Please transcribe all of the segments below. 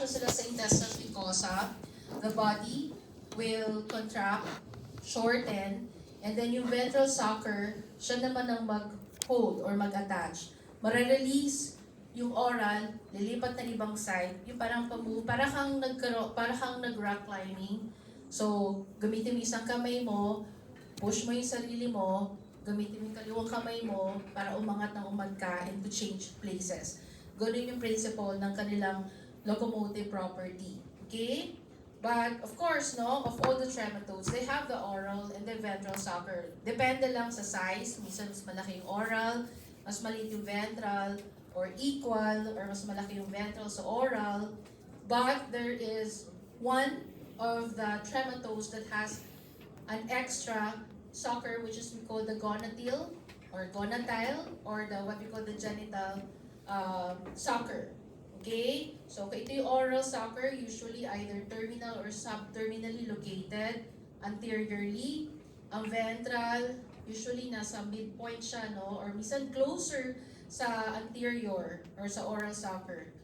contraction sila sa intestinal mucosa, the body will contract, shorten, and then yung ventral sucker, siya naman ang mag-hold or mag-attach. Mare-release yung oral, lilipat na ibang side, yung parang para kang nag-rock climbing. So, gamitin mo isang kamay mo, push mo yung sarili mo, gamitin mo yung kaliwang kamay mo para umangat ng ka and to change places. Ganun yung principle ng kanilang locomotive property. Okay? But, of course, no, of all the trematodes, they have the oral and the ventral sucker. Depende lang sa size. Minsan mas malaki yung oral, mas maliit yung ventral, or equal, or mas malaki yung ventral sa oral. But there is one of the trematodes that has an extra sucker, which is we call the gonatile, or the what we call the genital sucker. Okay? So, ito yung oral sucker, usually either terminal or subterminally located anteriorly. Ang ventral, usually nasa midpoint siya, no? Or minsan closer sa anterior or sa oral sucker.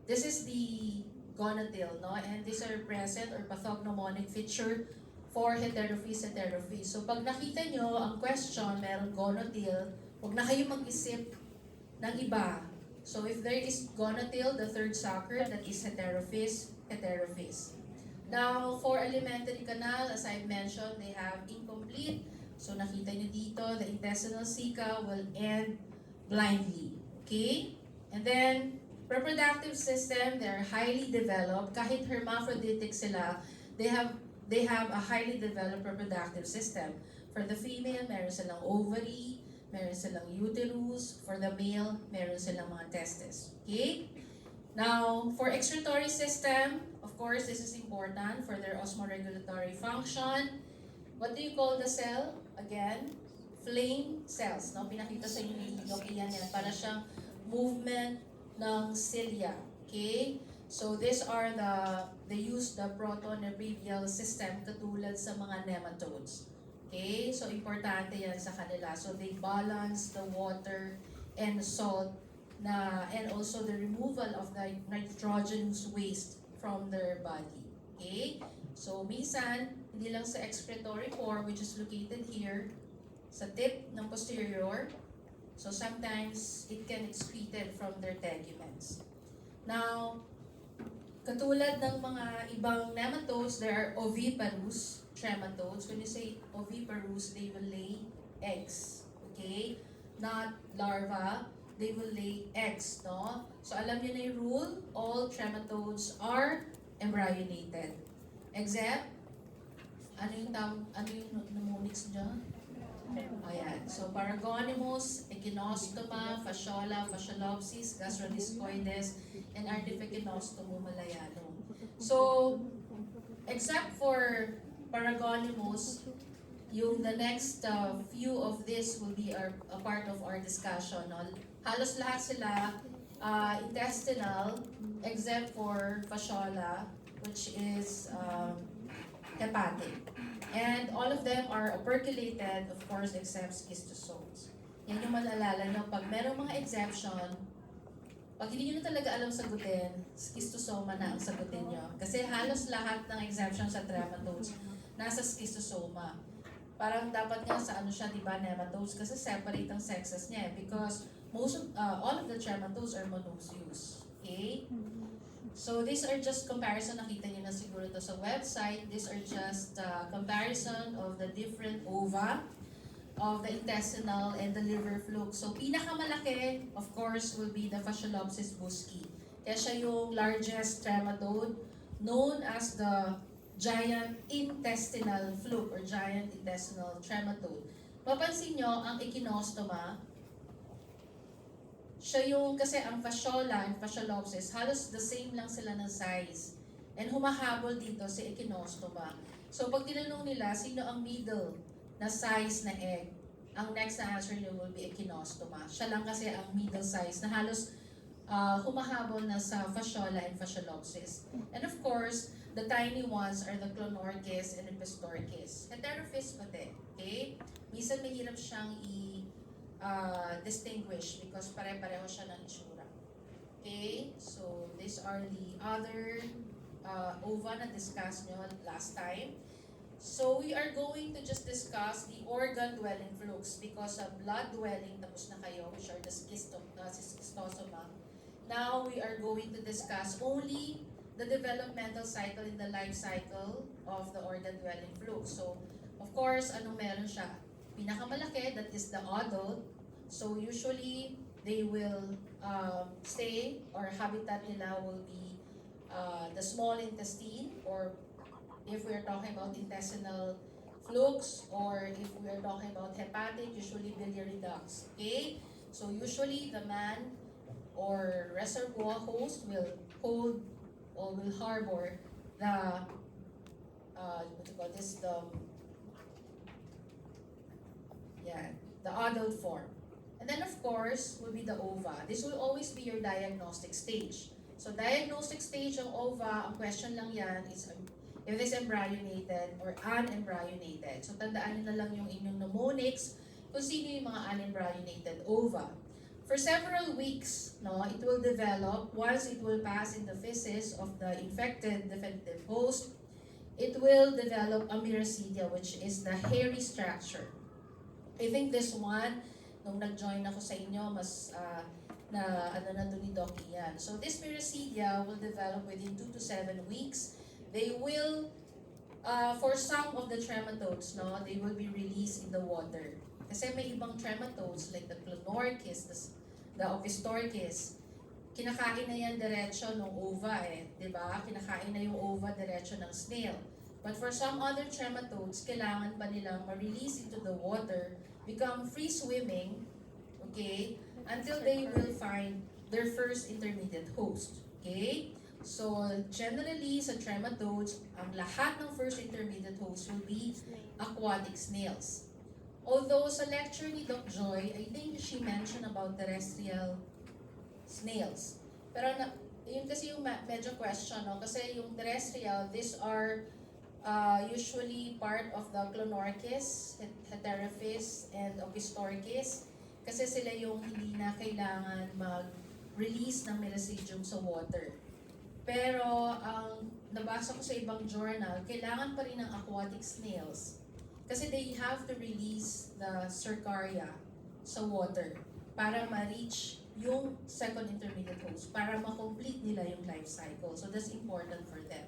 This is the gonatile, no? And these are present or pathognomonic feature for heterophyes. So pag nakita nyo ang question, meron gonatile, huwag na kayo mag-isip ng iba. So if there is gonatile, the third sucker, that is heterophyes. Now, for alimentary canal, as I mentioned, they have incomplete. So nakita nyo dito, the intestinal ceca will end blindly. Okay? And then, reproductive system, they're highly developed. Kahit hermaphroditic sila, they have a highly developed reproductive system. For the female, meron silang ovary, meron silang uterus. For the male, meron silang mga testes. Okay? Now, for excretory system, of course, this is important for their osmoregulatory function. What do you call the cell? Again, flame cells. No? Pinakita sa inyo ni Doc Ian yan. Para siyang movement ng cilia. Okay? So these are they use the protonephridial system katulad sa mga nematodes. Okay? So importante yan sa kanila. So they balance the water and salt and also the removal of the nitrogenous waste from their body. Okay? So minsan, hindi lang sa excretory pore, which is located here, sa tip ng posterior. So sometimes, it can excreted from their teguments. Now, katulad ng mga ibang nematodes, there are oviparous trematodes. When you say oviparous, they will lay eggs. Okay? Not larva. They will lay eggs, no? So alam niyo na yung rule, all trematodes are embryonated. Except, ano yung mnemonics dyan? Ayan. So, Paragonimus, Echinostoma, Fasciola, Fasciolopsis, Gastrodiscoides, and Artifekinostomum malayanum. So, except for Paragonimus, the next few of this will be a part of our discussion. No? Halos lahat sila intestinal, except for Fasciola, which is hepatic. And all of them are operculated, of course, except schistosomes. Yan yung malalala nyo. Pag merong mga exception, pag hindi nyo na talaga alam sagutin, schistosoma na ang sagutin nyo. Kasi halos lahat ng exception sa trematodes nasa schistosoma. Parang dapat nga sa siya, di ba, nematodes, kasi separate ang sexes niya. Because all of the trematodes are monoecious. Okay? So these are just comparison, nakita niyo na siguro to sa website. These are just comparison of the different ova of the intestinal and the liver flukes. So pinakamalaki, of course, will be the Fasciolopsis busci. Kaya siya yung largest trematode known as the giant intestinal fluke or giant intestinal trematode. Mapansin nyo, ang Echinostoma, siya yung, kasi ang Fasciola and Fasciolopsis, halos the same lang sila ng size. And humahabol dito si Echinostoma. So pag tinanong nila, sino ang middle na size na egg? Ang next na answer nyo will be Echinostoma. Siya lang kasi ang middle size na halos humahabol na sa Fasciola and Fasciolopsis. And of course, the tiny ones are the Clonorchis and Epistorchis. Heterophyes pati. Okay? Minsan mahirap siyang distinguish because pare-pareho siya ng itsura. Okay, so these are the other ova na discuss nyo last time. So we are going to just discuss the organ-dwelling flukes because sa blood-dwelling tapos na kayo, which are the schistosoma. Now we are going to discuss only the developmental cycle in the life cycle of the organ-dwelling fluke. So, of course, anong meron siya? Pinakamalaki, that is the adult. So usually, they will stay or habitat nila will be the small intestine, or if we're talking about intestinal flukes, or if we're talking about hepatic, usually biliary ducts. Okay? So usually the man or reservoir host will hold or will harbor the what you call this, the adult form. And then of course will be the ova. This will always be your diagnostic stage. So diagnostic stage ng ova, ang question lang yan is if it is embryonated or unembryonated. So tandaan nyo na lang yung inyong mnemonics kung sino yung mga unembryonated ova. For several weeks, no, it will develop. Once it will pass in the feces of the infected defective host, it will develop a miracidia, which is the hairy structure. I think this one, nung nag-join ako sa inyo, mas nandun ni Doc Ian. So this miracidia will develop within 2 to 7 weeks. They will, for some of the trematodes, no, they will be released in the water. Kasi may ibang trematodes like the Clonorchis, the Opistorchis, kinakain na yan diretso ng ova di ba? Kinakain na yung ova diretso ng snail. But for some other trematodes, kailangan pa nilang ma-release into the water, become free swimming, okay, until they will find their first intermediate host. Okay? So, generally, sa trematodes, ang lahat ng first intermediate host will be aquatic snails. Although sa lecture ni Doc Joy, I think she mentioned about terrestrial snails. Pero yun kasi yung medyo question, no? Kasi yung terrestrial, these are usually part of the Clonorchis, Heterophis, and Opistorchis. Kasi sila yung hindi na kailangan mag-release ng miracidium sa water. Pero ang nabasa ko sa ibang journal, kailangan pa rin ng aquatic snails. Kasi they have to release the cercaria sa water para ma-reach yung second intermediate host, para ma-complete nila yung life cycle. So that's important for them.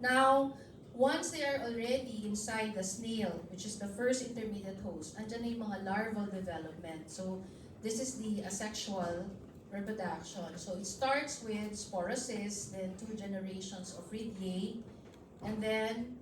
Now, once they are already inside the snail, which is the first intermediate host, andyan na yung mga larval development. So this is the asexual reproduction. So it starts with sporocyst, then 2 generations of radiate, and then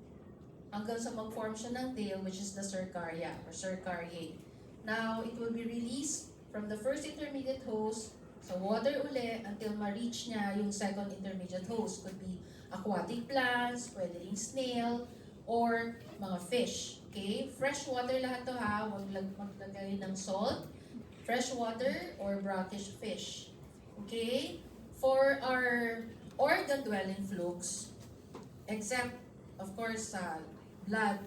hanggang sa mag-form siya ng tail, which is the cercaria or cercariate. Now, it will be released from the first intermediate host sa water uli until ma-reach niya yung second intermediate host. Could be aquatic plants, pwede ring snail, or mga fish. Okay? Fresh water lahat to ha, huwag maglagay ng salt. Fresh water or brackish fish. Okay? For our organ-dwelling flukes, except, of course, sa blood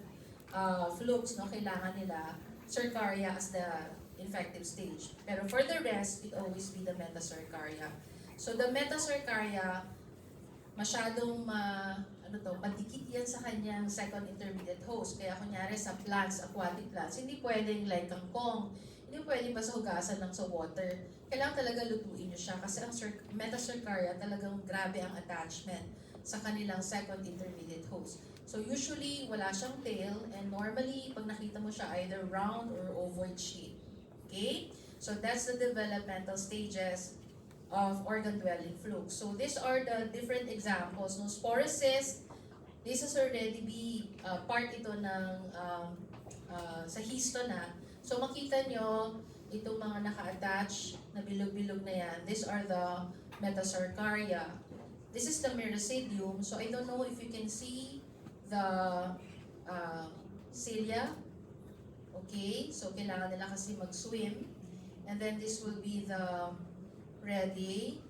flukes, no, kailangan nila cercaria as the infective stage. Pero for the rest, it always be the metacercaria. So the metacercaria, masyadong madikit yan sa kanyang second intermediate host. Kaya kunyari sa plants, aquatic plants, hindi pwedeng like kangkong, hindi pwedeng basta hugasan lang sa water. Kailangan talaga lutuin nyo siya kasi ang metacercaria talagang grabe ang attachment sa kanilang second intermediate host. So usually, wala siyang tail, and normally, pag nakita mo siya, either round or ovoid shape. Okay? So that's the developmental stages of organ-dwelling flukes. So these are the different examples. No, sporocyst, this is already be part ito ng sa histona. So makita nyo, itong mga naka-attach na bilog-bilog na yan, these are the metacercaria. This is the miracidium. So I don't know if you can see the cilia. Okay, so kailangan nila kasi mag-swim. And then this will be the radiae.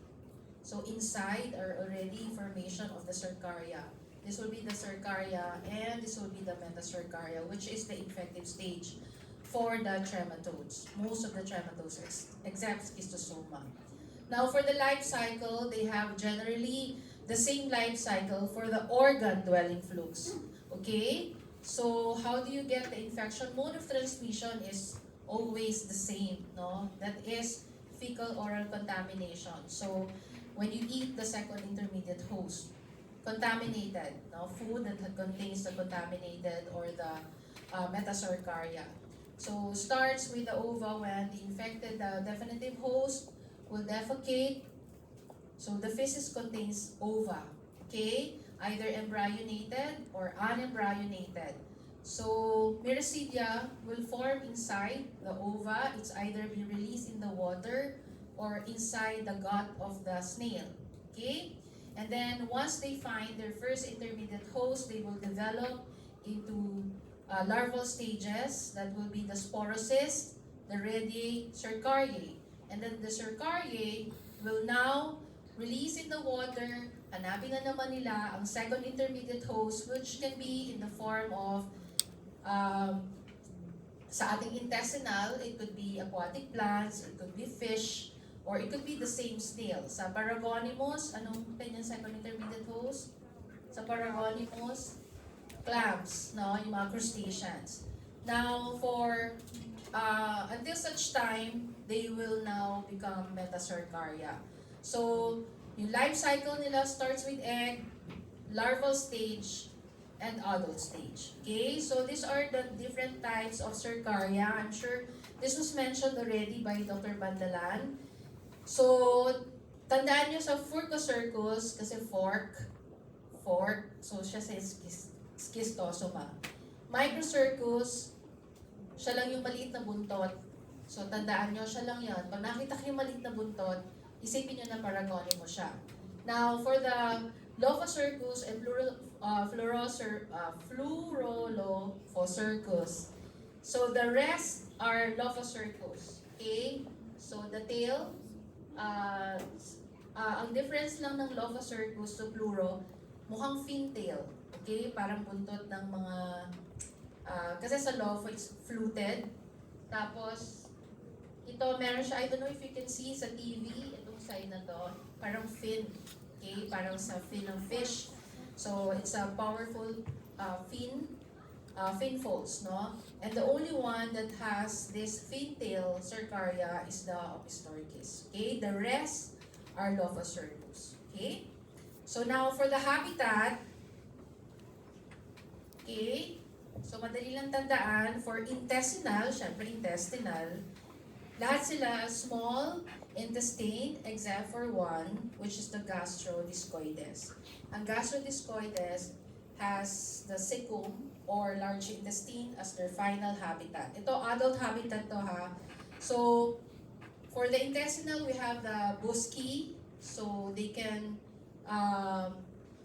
So inside are already formation of the cercaria. This will be the cercaria and this will be the metacercaria, which is the infective stage for the trematodes. Most of the trematodes except schistosoma. Now, for the life cycle, they have generally the same life cycle for the organ-dwelling flukes. Okay? So, how do you get the infection? Mode of transmission is always the same, no? That is fecal-oral contamination. So, when you eat the second intermediate host, contaminated, no? Food that contains the contaminated or the metacercaria. So, starts with the ova when the infected definitive host will defecate. So the feces contains ova, okay? Either embryonated or unembryonated. So myristidia will form inside the ova. It's either be released in the water or inside the gut of the snail, okay? And then once they find their first intermediate host, they will develop into larval stages that will be the sporocyst, the radiate, cercariae. And then the cercariae will now release in the water, hanapin na naman nila ang second intermediate host, which can be in the form of sa ating intestinal, it could be aquatic plants, it could be fish, or it could be the same snail. Sa Paragonimus, anong kanyang second intermediate host? Sa Paragonimus, clams, no? Yung mga crustaceans. Now, until such time, they will now become metacercaria. So, yung life cycle nila starts with egg, larval stage, and adult stage. Okay? So, these are the different types of cercaria. I'm sure this was mentioned already by Dr. Bandalan. So, tandaan nyo sa Furcocercus, kasi fork, so siya sa schistosoma. Microcercus, siya lang yung maliit na buntot. So, tandaan nyo, siya lang yan. Pag nakita kayo maliit na buntot, isipin nyo na Paragonimus siya. Now, for the Lophocercus and Flurolophocercus, so the rest are Lophocercus. Okay? So, the tail, ang difference lang ng Lophocercus to Pluro, mukhang fin tail. Okay? Parang buntot ng mga kasi sa Lopho, it's fluted. Tapos, ito, meron siya, I don't know if you can see sa TV, itong side na to, parang fin. Okay? Parang sa fin ng fish. So, it's a powerful fin folds, no? And the only one that has this fin tail cercaria is the Opistorchis. Okay? The rest are Lophocercus. Okay? So, now for the habitat, okay? So, madali lang tandaan, for intestinal, syempre intestinal, lahat sila small intestine except for one, which is the gastrodiscoides. Ang gastrodiscoides has the cecum or large intestine as their final habitat. Ito, adult habitat to ha. So, for the intestinal, we have the busci. So, they can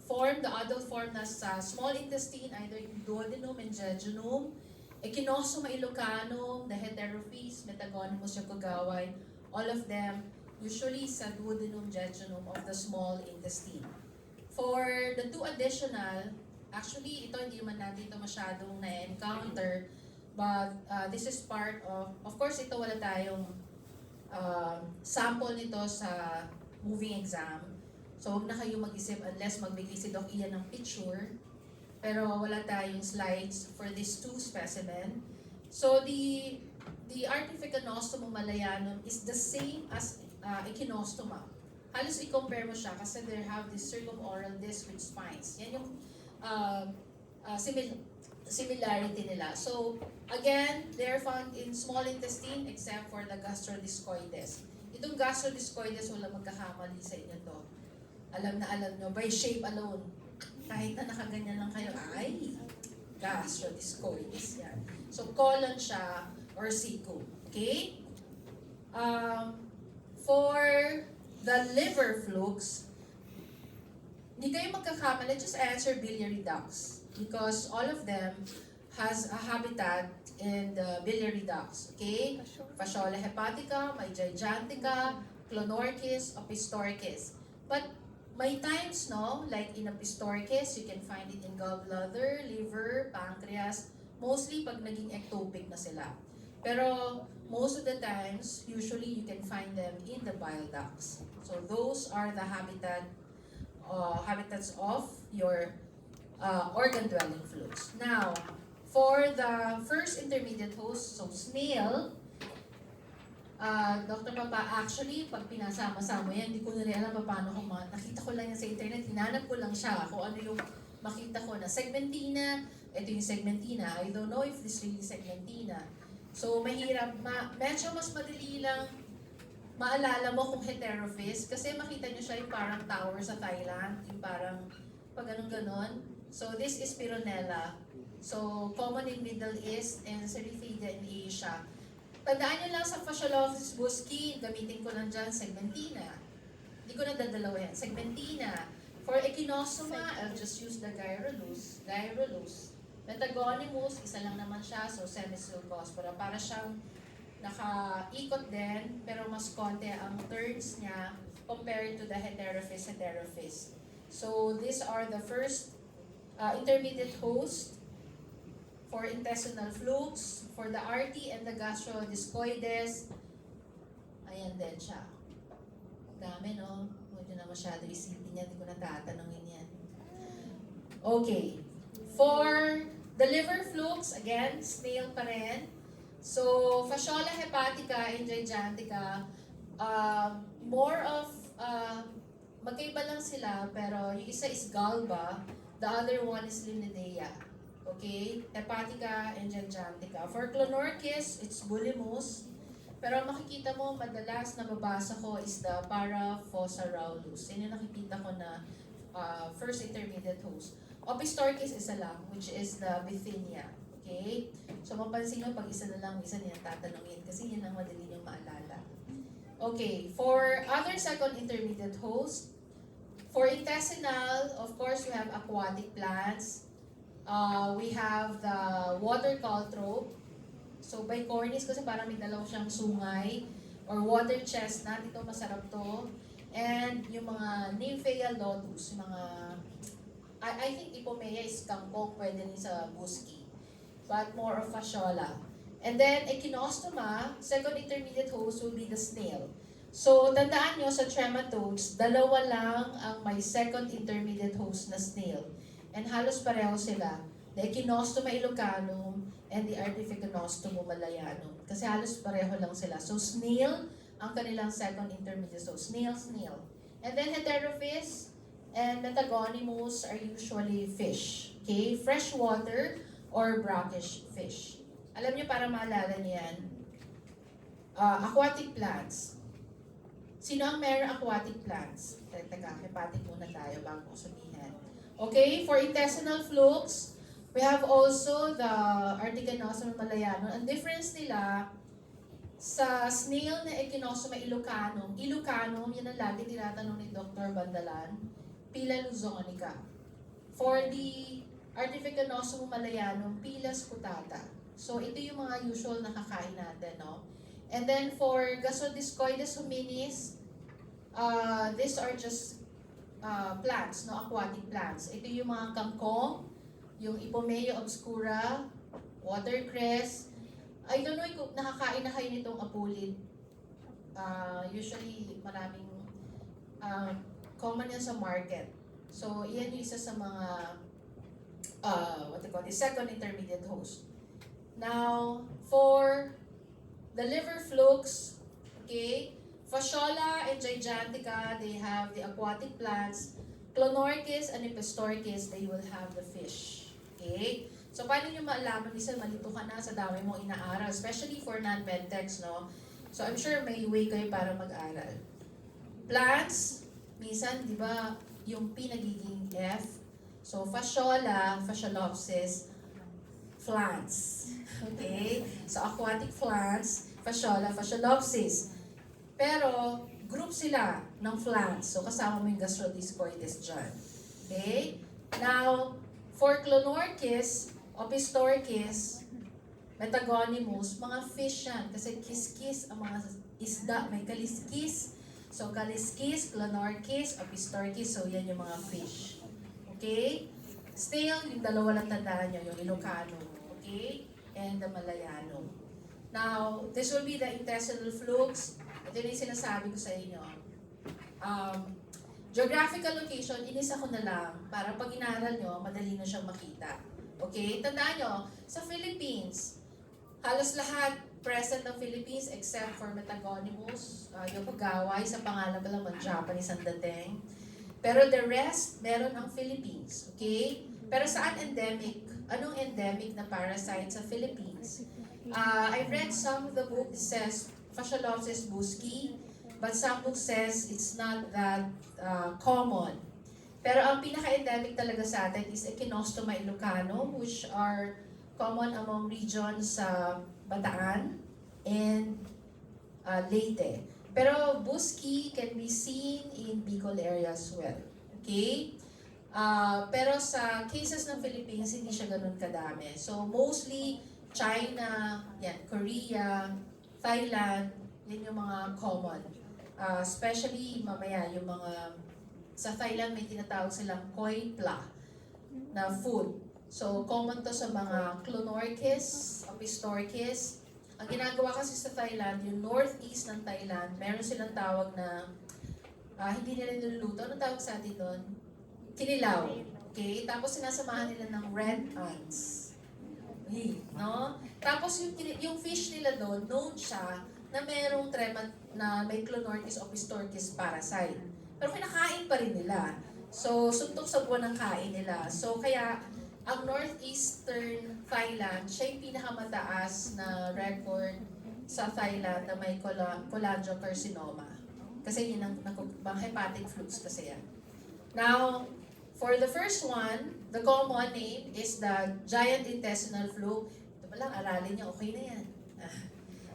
form the adult form na sa small intestine, either duodenum and jejunum, Echinostoma illocanum, the Heterophyes, Metagonimus yokogawai, all of them usually sa duodenum jejunum of the small intestine. For the two additional, actually ito hindi man natin ito masyadong na-encounter, but this is part of course ito wala tayong sample nito sa moving exam. So, huwag na kayo mag-isip unless magbigay si Doc Ian ng picture. Pero wala tayong slides for these two specimen. So, the Artificanostomo malayanum is the same as Echinostoma. Halos i-compare mo siya kasi they have this circumoral disc with spines. Yan yung similarity nila. So, again, they're found in small intestine except for the gastrodiscoides. Itong gastrodiscoides, wala magkakamali sa inyo to. Alam na alam nyo, by shape alone, kahit na nakaganyan lang kayo, ay, gastrodiscoides yan. So, colon siya or cecum. Okay? For the liver flukes, hindi kayo magkakamali, just answer biliary ducts because all of them has a habitat in the biliary ducts. Okay? Fasciola hepatica, may gigantica, clonorchis, opistorchis. But may times, no, like in opistorchis, you can find it in gallbladder, liver, pancreas, mostly pag naging ectopic na sila. Pero most of the times, usually you can find them in the bile ducts. So those are the habitats of your organ-dwelling flukes. Now, for the first intermediate host, so snail, Dr. Papa, actually, pag pinasama-sama yan, hindi ko na rin alam paano nakita ko lang yan sa internet, hinanap ko lang siya, kung ano yung makita ko na segmentina, ito yung segmentina, I don't know if this really segmentina. So, mahirap, medyo mas madali lang maalala mo kung heterophyst, kasi makita nyo siya yung parang tower sa Thailand, yung parang pag ganon. So, this is Spironella. So, common in Middle East and Cerithida in Asia. Tandaan nyo lang sa Phaseolopsis busci, gamitin ko lang dyan, segmentina. Hindi ko na dadalawin. Segmentina. For Echinostoma, I'll just use the Gyrolus. Metagonimus, isa lang naman siya, so Semisilcospora. Para siyang naka-ikot din, pero mas konti ang turns niya compared to the heterophyst. So, these are the first intermediate host for intestinal flukes, for the RT and the gastrodiscoides. Ayan din siya. Dami, no? Huwag nyo na masyado isipin yan, hindi ko natatanungin yan. Okay. For the liver flukes, again, snail pa rin. So, Fasciola hepatica and gigantica, more of, magkaiba lang sila, pero yung isa is galba, the other one is Linnaea. Okay? Hepatica and gigantica. For Clonorchis, it's Bulimus. Pero makikita mo, madalas na babasa ko is the Paraphosarhaulus. Yan yung nakikita ko na first intermediate host. Opistorchis isa lang, which is the Bithynia. Okay? So, mapansin nyo, pag isa na lang, isa niya tatanungin kasi yan ang madali nyo maalala. Okay, for other second intermediate host, for intestinal, of course, we have aquatic plants. We have the water caltrope. So, bicornis kasi parang may dalaw siyang sungay. Or water chestnut, ito masarap to. And yung mga Nymphea lotus, yung mga, I think Ipomea is kangkong, pwede rin sa busci. But more of Fasciola. And then, Echinostoma, second intermediate host will be the snail. So, tandaan nyo sa trematodes, dalawa lang ang may second intermediate host na snail. And halos pareho sila. The Echinostoma illocanum and the Artificognostomum malayanum. Kasi halos pareho lang sila. So, snail ang kanilang second intermediate host. Snail. And then, heterophyst and Metagonimus are usually fish. Okay? Freshwater or brackish fish. Alam niyo, para maalala niyan, aquatic plants. Sino ang meron aquatic plants? Teka, hepatic muna tayo bago ko sabihin. Okay, for intestinal flukes, we have also the Artificognostomum malayanum. Ang difference nila sa snail na Echinostoma illocanum, yan ang lagi tinatanong ni Dr. Bandalan, Pila luzonica. For the Artificognostomum malayanum, Pila scutata. So, ito yung mga usual na kakain natin, no? And then for Gastrodiscoides hominis, these are just plants, no, aquatic plants. Ito yung mga kangkong, yung Ipomea obscura, watercress. I don't know kung nakakain na kayo nitong apulid. Usually, maraming common yan sa market. So, iyan yung isa sa mga the second intermediate host. Now, for the liver flukes, okay, Fasciola and Gigantica, they have the aquatic plants. Clonorchis and Epistorchis, they will have the fish. Okay? So, paano nyo maalaman? Minsan, malito ka na sa dami mong inaaral, especially for non-medtechs, no? So, I'm sure may way kayo para mag-aral. Plants, minsan, di ba, yung P nagiging F. So, Fasciola, Fasciolopsis, plants. Okay? So, aquatic plants, Fasciola, Fasciolopsis. Pero, group sila ng plants. So, kasama mo yung Gastrodiscoides dyan. Okay? Now, for Clonorchis, Opistorchis, Metagonimus, mga fish yan. Kasi kiskis ang mga isda. May kaliskis. So, kaliskis, Clonorchis, Opistorchis. So, yan yung mga fish. Okay? Still, yung dalawa lang tandaan nyo, yung Ilocano. Okay? And the Malayanum. Now, this will be the intestinal flukes. Ito yung sinasabi ko sa inyo. Geographical location, inisa ko na lang para pag inaral nyo, madali na siyang makita. Okay? Tandaan nyo, sa Philippines, halos lahat present ng Philippines except for Metagonymous, yung Pagaway, sa pangalan pa lang mag-Japanese ang dating. Pero the rest, meron ang Philippines. Okay? Pero saan endemic? Anong endemic na parasite sa Philippines? I read some of the book, it says Fasciolopsis busci, but some book says it's not that common. Pero ang pinaka-endemic talaga sa atin is Echinostoma ilocano, which are common among regions sa Bataan and Leyte. Pero busci can be seen in Bicol area as well. Okay? Pero sa cases ng Philippines, hindi siya ganun kadami. So mostly China, yan, Korea, Thailand, yan yung mga common. Especially mamaya yung mga sa Thailand may tinatawag silang koi pla na food. So common to sa mga Clonorchis, Opistorchis. Ang ginagawa kasi sa Thailand, yung northeast ng Thailand, meron silang tawag na hindi nila niluluto. Anong tawag sa atin doon? Kinilaw. Okay? Tapos sinasamahan nila ng red ants. No? Tapos yung fish nila doon, known siya na merong na may Clonorchis Opistorchis parasite. Pero kinakain pa rin nila. So, suntok sa buwan ng kain nila. So, kaya ang northeastern Thailand, siya yung pinakamataas na record sa Thailand na may cholangiocarcinoma. Kasi yun ang hepatic flukes kasi yan. Now, for the first one, the common name is the giant intestinal fluke. Ito pa lang, aralin niyo, okay na yan.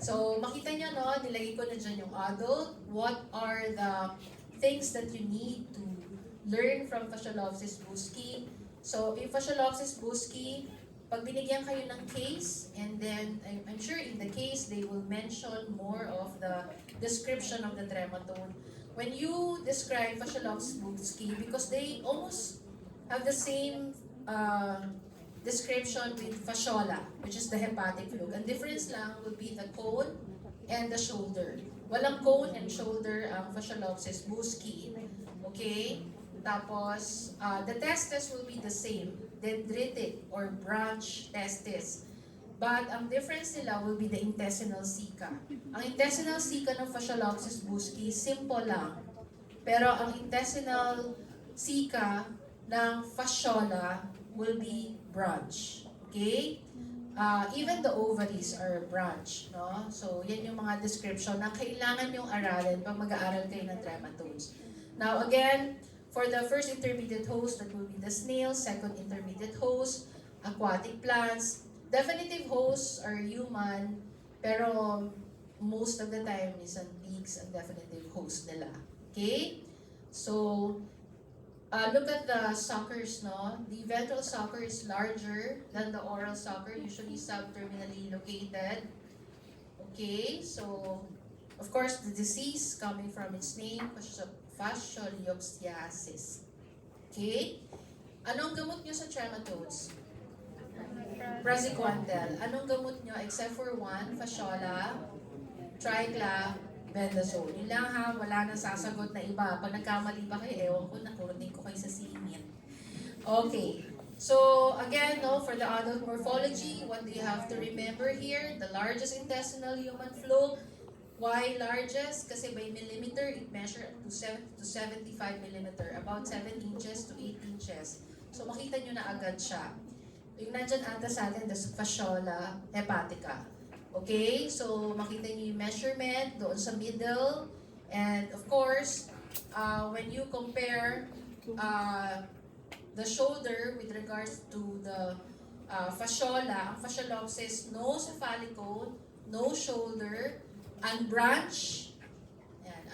So, makita niyo, no, nilagay ko na dyan yung adult. What are the things that you need to learn from Fasciolopsis busci? So, in Fasciolopsis busci, pag binigyan kayo ng case, and then, I'm sure in the case, they will mention more of the description of the trematode. When you describe Fasciolopsis busci, because they almost have the same description with fasciola, which is the hepatic fluke. Ang difference lang would be the cone and the shoulder. Walang cone and shoulder ang Fasciolopsis busci. Okay? Tapos, the testes will be the same, dendritic or branch testis. But ang difference nila will be the intestinal ceca. Ang intestinal ceca ng Fasciolopsis busci, simple lang. Pero ang intestinal ceca ng fasciola will be branch. Okay? Even the ovaries are branch. No? So, yan yung mga description na kailangan yung aralin pag mag-aaral kayo ng trematodes. Now, again, for the first intermediate host, that will be the snail. Second intermediate host, aquatic plants. Definitive hosts are human, pero most of the time is ang pigs ang definitive host nila. Okay? So, look at the suckers, no? The ventral sucker is larger than the oral sucker, usually subterminally located. Okay, so, of course, the disease coming from its name, fasciolopsiasis. Okay? Anong gamot nyo sa trematodes? Praziquantel. Anong gamot nyo except for one, fasciola, tricla, bendazole. Yun lang ha, wala nang sasagot na iba. Pag nagkamali ba kayo, ewan ko, nakurutin ko kayo sa singit. Okay. So, again, no, for the adult morphology, what do you have to remember here? The largest intestinal human fluke. Why largest? Kasi by millimeter, it measures to 70 to 75 millimeter. About 7 inches to 8 inches. So, makita nyo na agad siya. Yung nandyan ata sa atin, the fasciola hepatica. Okay, so makita niyo yung measurement doon sa middle. And of course, when you compare the shoulder with regards to the fasciola, ang fasciolopsis, no cephalic cone, no shoulder, unbranched,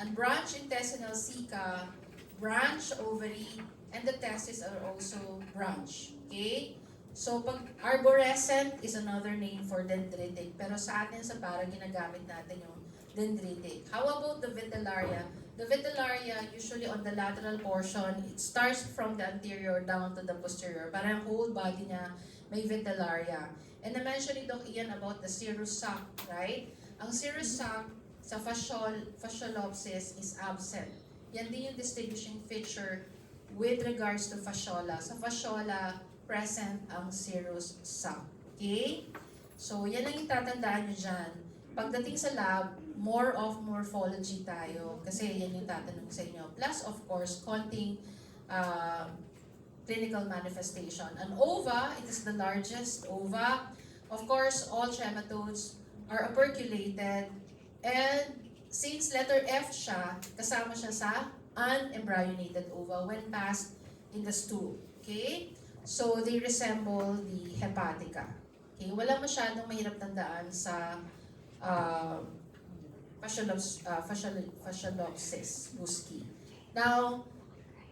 unbranched intestinal ceca, branched ovary, and the testes are also branched. Okay? So, pag arborescent is another name for dendritic. Pero sa atin sa para, ginagamit natin yung dendritic. How about the vitellaria? The vitellaria, usually on the lateral portion, it starts from the anterior down to the posterior. Parang whole body niya may vitellaria. And na-mention ni Doc Ian about the serous sac, right? Ang serous sac sa fasciolopsis is absent. Yan din yung distinguishing feature with regards to fasciola. Sa fasciola, present ang serous sac. Okay? So, yan ang itatandaan nyo dyan. Pagdating sa lab, more of morphology tayo. Kasi yan yung tatanong sa inyo. Plus, of course, konting clinical manifestation. An ova, it is the largest ova. Of course, all trematodes are operculated. And since letter F siya, kasama siya sa unembryonated ova when passed in the stool. Okay? So, they resemble the hepatica. Okay? Wala masyadong mahirap tandaan sa fasciolopsis buski. Now,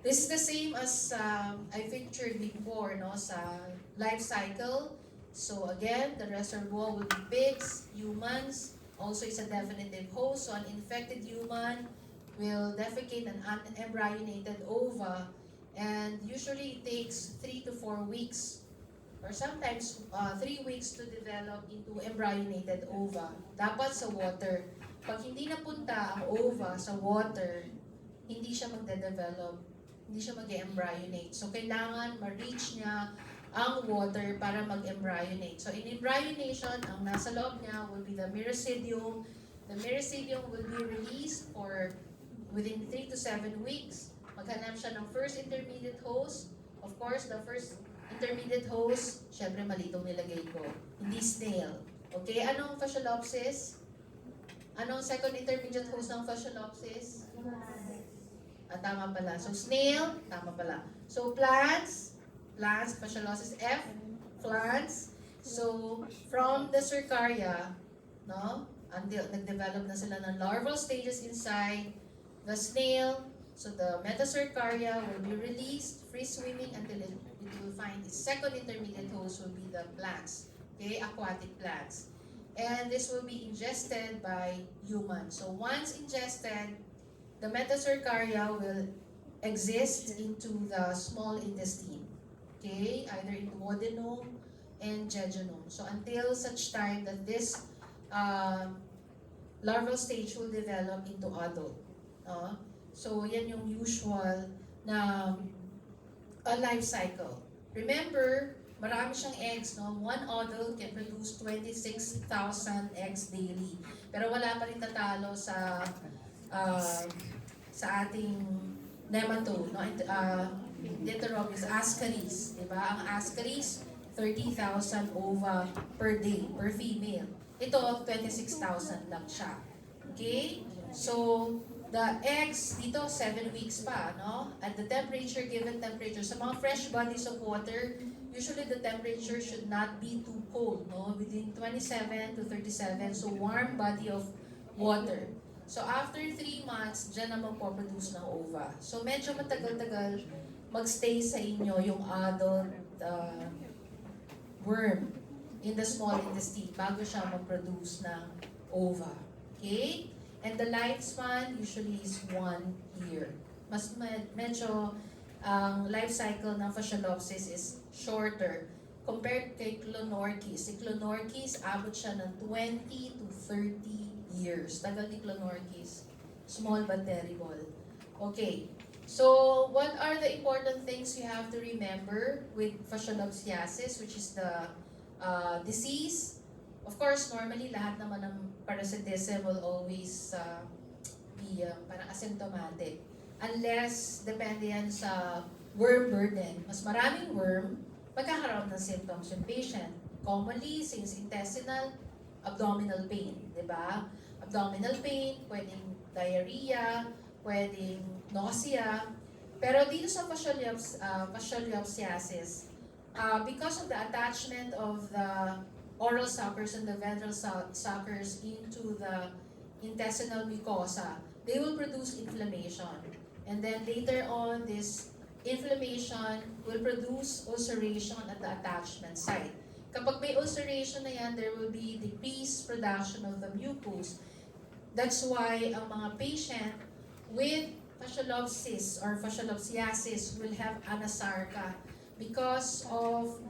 this is the same as I featured before, no, sa life cycle. So again, the reservoir will be pigs, humans, also is a definitive host. So an infected human will defecate an unembryonated ova, and usually it takes 3 to 4 weeks or sometimes 3 weeks to develop into embryonated ova. Dapat sa water. Pag hindi napunta ang ova sa water, hindi siya magde-develop, hindi siya mag-embryonate. So, kailangan ma-reach niya ang water para mag-embryonate. So, in embryonation, ang nasa loob niya will be the miracidium. The miracidium will be released for within 3 to 7 weeks. Maghanap siya ng first intermediate host. Of course, the first intermediate host, syempre mali itong nilagay ko. Hindi snail. Okay, anong fasciolopsis? Anong second intermediate host ng fasciolopsis? Tama pala. So, snail, tama pala. So, plants, fasciolopsis F, plants. So, from the cercaria, no, until nag-develop na sila ng larval stages inside the snail. So, the metacercaria will be released, free swimming until it will find its second intermediate host will be the plants, okay, aquatic plants. And this will be ingested by humans. So once ingested, the metacercaria will exist into the small intestine, okay, either in duodenum and jejunum. So until such time that this larval stage will develop into adult. So yan yung usual na life cycle. Remember, marami siyang eggs, no? One adult can produce 26,000 eggs daily. Pero wala pa rin tatalo sa ating nematode, no? Deuterobius, ascaris, di ba? Ang ascaris, 30,000 ova per day, per female. Ito, 26,000 lang siya. Okay? So, the eggs dito, 7 weeks pa, no? At the temperature, given temperature, sa mga fresh bodies of water, usually the temperature should not be too cold, no? Within 27 to 37, so warm body of water. So after 3 months, dyan na magpo-produce ng ova. So medyo matagal-tagal magstay sa inyo yung adult worm in the small intestine bago siya mag-produce ng ova. Okay? And the lifespan usually is 1 year. Mas medyo ang life cycle ng fasciolopsis is shorter compared kay Clonorchis. Si Clonorchis, abot siya ng 20 to 30 years. Tagal ni Clonorchis. Small but terrible. Okay. So, what are the important things you have to remember with fasciolopsiasis, which is the disease? Of course, normally, lahat naman ng parasitism will always be parang asymptomatic. Unless, depende yan sa worm burden. Mas maraming worm, magkakaroon ng symptoms yung patient. Commonly, since intestinal, abdominal pain, di ba? Abdominal pain, pwedeng diarrhea, pwedeng nausea. Pero dito sa fasciolopsiasis, because of the attachment of the oral suckers and the ventral suckers into the intestinal mucosa, they will produce inflammation. And then later on, this inflammation will produce ulceration at the attachment site. Kapag may ulceration na yan, there will be decreased production of the mucus. That's why ang mga patient with fasciolopsis or fasciolopsiasis will have anasarca because of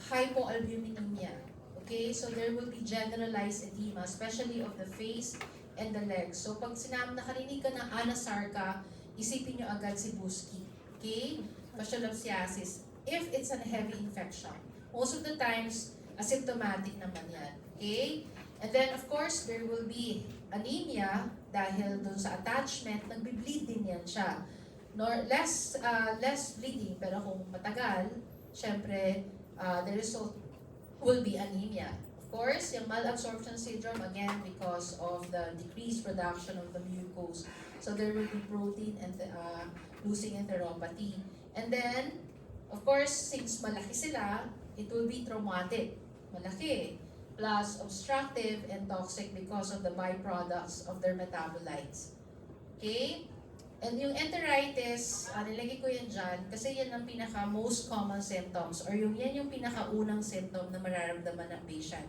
hypoalbuminemia. Okay, so there will be generalized edema, especially of the face and the legs. So pag nakarinig ka ng anasarca, isipin nyo agad si Buschke. Okay, fasciolopsiasis. If it's a heavy infection, most of the times asymptomatic naman yan. Okay, and then of course there will be anemia dahil dun sa attachment, nagbi-bleed din yan siya. Less bleeding, pero kung matagal, syempre, the result will be anemia. Of course, yung malabsorption syndrome, again, because of the decreased production of the mucose. So there will be protein and losing enteropathy. And then, of course, since malaki sila, it will be traumatic. Malaki. Plus obstructive and toxic because of the byproducts of their metabolites. Okay? And yung enteritis, nilagay ko yan dyan kasi yan ang pinaka most common symptoms or yan yung pinakaunang symptom na mararamdaman ng patient.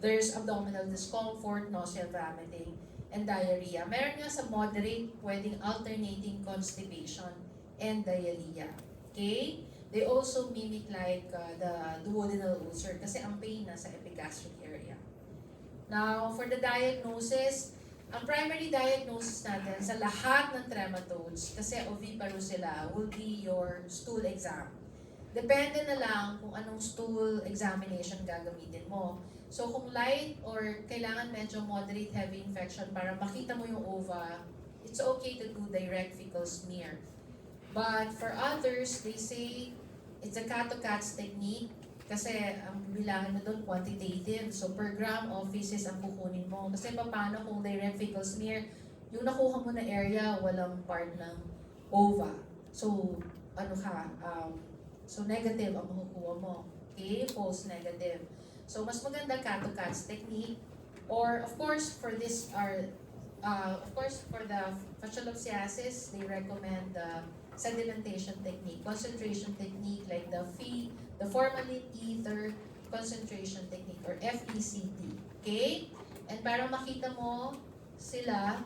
There's abdominal discomfort, nausea, vomiting, and diarrhea. Meron nga sa moderate, pwedeng alternating constipation and diarrhea. Okay? They also mimic like the duodenal ulcer kasi ang pain nasa epigastric area. Now, for the diagnosis, ang primary diagnosis natin sa lahat ng trematodes, kasi oviparous sila, will be your stool exam. Depende na lang kung anong stool examination gagamitin mo. So kung light or kailangan medyo moderate heavy infection para makita mo yung ova, it's okay to do direct fecal smear. But for others, they say it's a cat-to-cats technique kasi ang bilangan mo doon quantitative. So per gram of feces ang kukunin mo. Kasi paano kung direct fecal smear, yung nakuha mo na area, walang part ng ova. So so negative ang makukuha mo. Okay? False negative. So mas maganda cat-to-cats technique. Or of course, for this for the fasciolopsiasis, they recommend the sedimentation technique, concentration technique like the formalin ether concentration technique or FECT. Okay? And para makita mo sila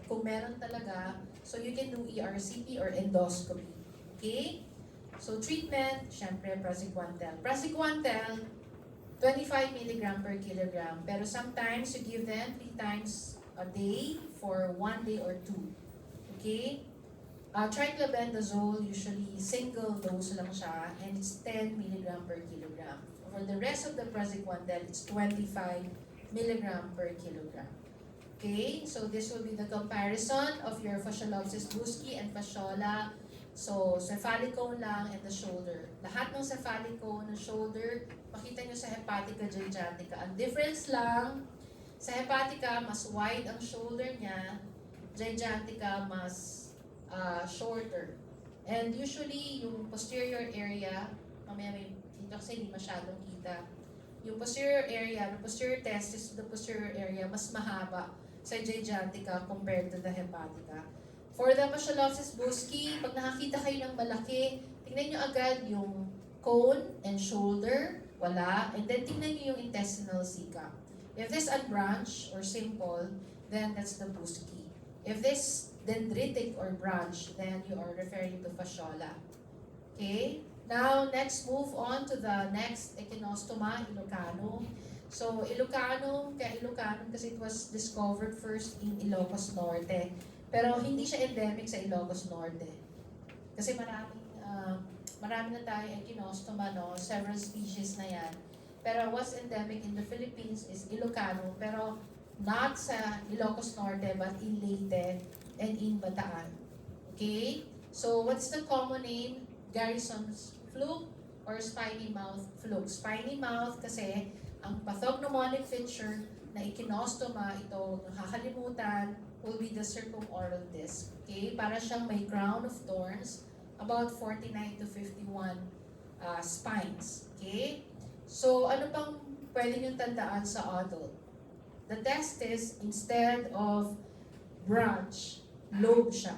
kung meron talaga, so you can do ERCP or endoscopy. Okay? So treatment, syempre praziquantel. Praziquantel, 25 mg per kilogram. Pero sometimes you give them 3 times a day for 1 day or 2. Okay? Triclobendazole, usually single dose lang siya, and it's 10 mg per kilogram. For the rest of the praziquantel, it's 25 mg per kilogram. Okay, so this will be the comparison of your fasciolopsis buschki and fasciola. So, cephalic cone lang and the shoulder. Lahat ng cephalic cone ng shoulder, makita nyo sa hepatica gigantica. Ang difference lang, sa hepatica, mas wide ang shoulder niya, gigantica, mas shorter. And usually, yung posterior area, mamaya may dito kasi hindi masyadong kita. Yung posterior area, the posterior testis, the posterior area, mas mahaba sa gigantica compared to the hepatica. For the fasciolopsis buschki, pag nakakita kayo ng malaki, tingnan nyo agad yung cone and shoulder, wala. And then tingnan nyo yung intestinal cecum. If this unbranched or simple, then that's the buschki. If this dendritic or branch, then you are referring to fasciola. Okay? Now, next move on to the next echinostoma, Ilocano. So, Ilocano, kaya Ilocano kasi it was discovered first in Ilocos Norte. Pero hindi siya endemic sa Ilocos Norte. Kasi marami na tayo echinostoma, no? Several species na yan. Pero what's endemic in the Philippines is Ilocano, pero not sa Ilocos Norte, but in Leyte and in Bataan. Okay? So, what's the common name? Garrison's fluke or spiny mouth fluke. Spiny mouth kasi ang pathognomonic feature na echinostoma, ito nakakalimutan, will be the circumoral disc. Okay? Para siyang may crown of thorns, about 49 to 51 spines. Okay? So, ano pang pwede nyo tandaan sa adult? The testis, instead of branch, lobe siya.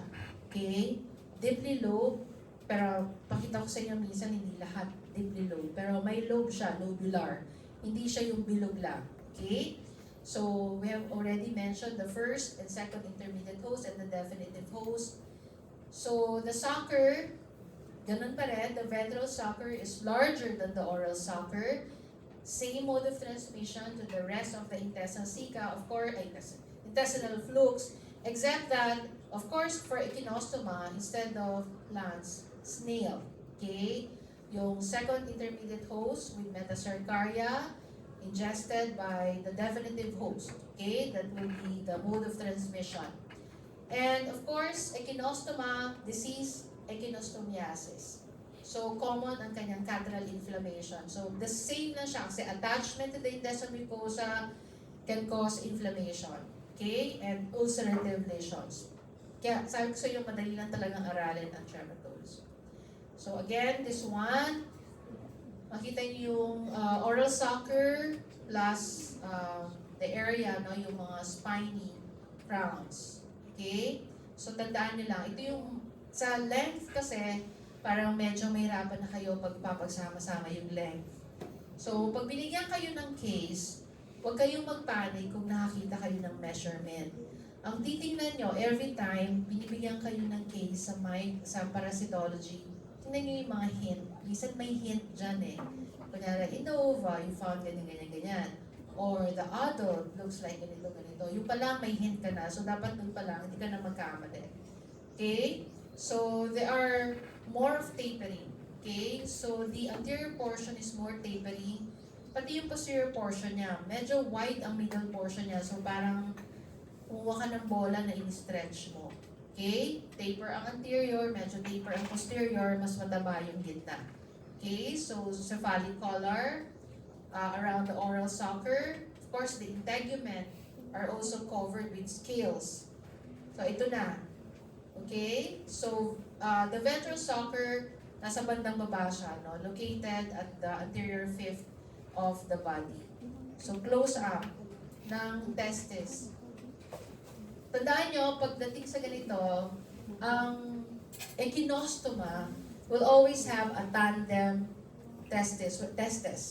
Okay? Deeply lobe, pero pakita ko sa inyo minsan hindi lahat deeply lobe. Pero may lobe siya, lobular. Hindi siya yung bilog lang. Okay? So we have already mentioned the first and second intermediate host and the definitive host. So the sucker, ganun pa rin, the ventral sucker is larger than the oral sucker. Same mode of transmission to the rest of the intestinal ceca, of course, intestinal flukes, except that, of course, for echinostoma, instead of plants, snail. Okay? Yung second intermediate host with metacercaria, ingested by the definitive host. Okay? That will be the mode of transmission. And of course, echinostoma disease, echinostomiasis. So, common ang kanyang catarrhal inflammation. So, the same na siya kasi attachment to the intestinal mucosa can cause inflammation. Okay? And ulcerative lesions. Kaya, sabi ko sa inyo, madali lang talagang aralin ang trematodes. So, again, this one, makita niyo yung oral sucker plus the area, no, yung mga spiny crowns. Okay? So, tandaan niyo lang. Ito yung, sa length kasi, parang medyo mahirapan na kayo pag papagsama-sama yung length. So, pag binigyan kayo ng case, huwag kayong magpanic kung nakakita kayo ng measurement. Ang titingnan nyo, every time, binibigyan kayo ng case sa parasitology, tingnan nyo yung mga hint. Minsan may hint dyan eh. Kunyari, in the ova, you found ganyan. Or the adult looks like ganito. Yung pala may hint ka na, so dapat dun pa lang, hindi ka na magkamali. Okay? So, there are more of tapering. Okay? So, the anterior portion is more tapering. Pati yung posterior portion niya, medyo wide ang middle portion niya. So, parang kumuha ka ng bola na in-stretch mo. Okay? Taper ang anterior, medyo taper ang posterior, mas mataba yung gitna. Okay? So, cephalic color around the oral sucker. Of course, the integument are also covered with scales. So, ito na. Okay? So, the ventral sucker, nasa bandang baba siya, no? Located at the anterior fifth of the body. So, close up ng testis. Tandaan nyo, pagdating sa ganito, ang echinostoma will always have a tandem testis.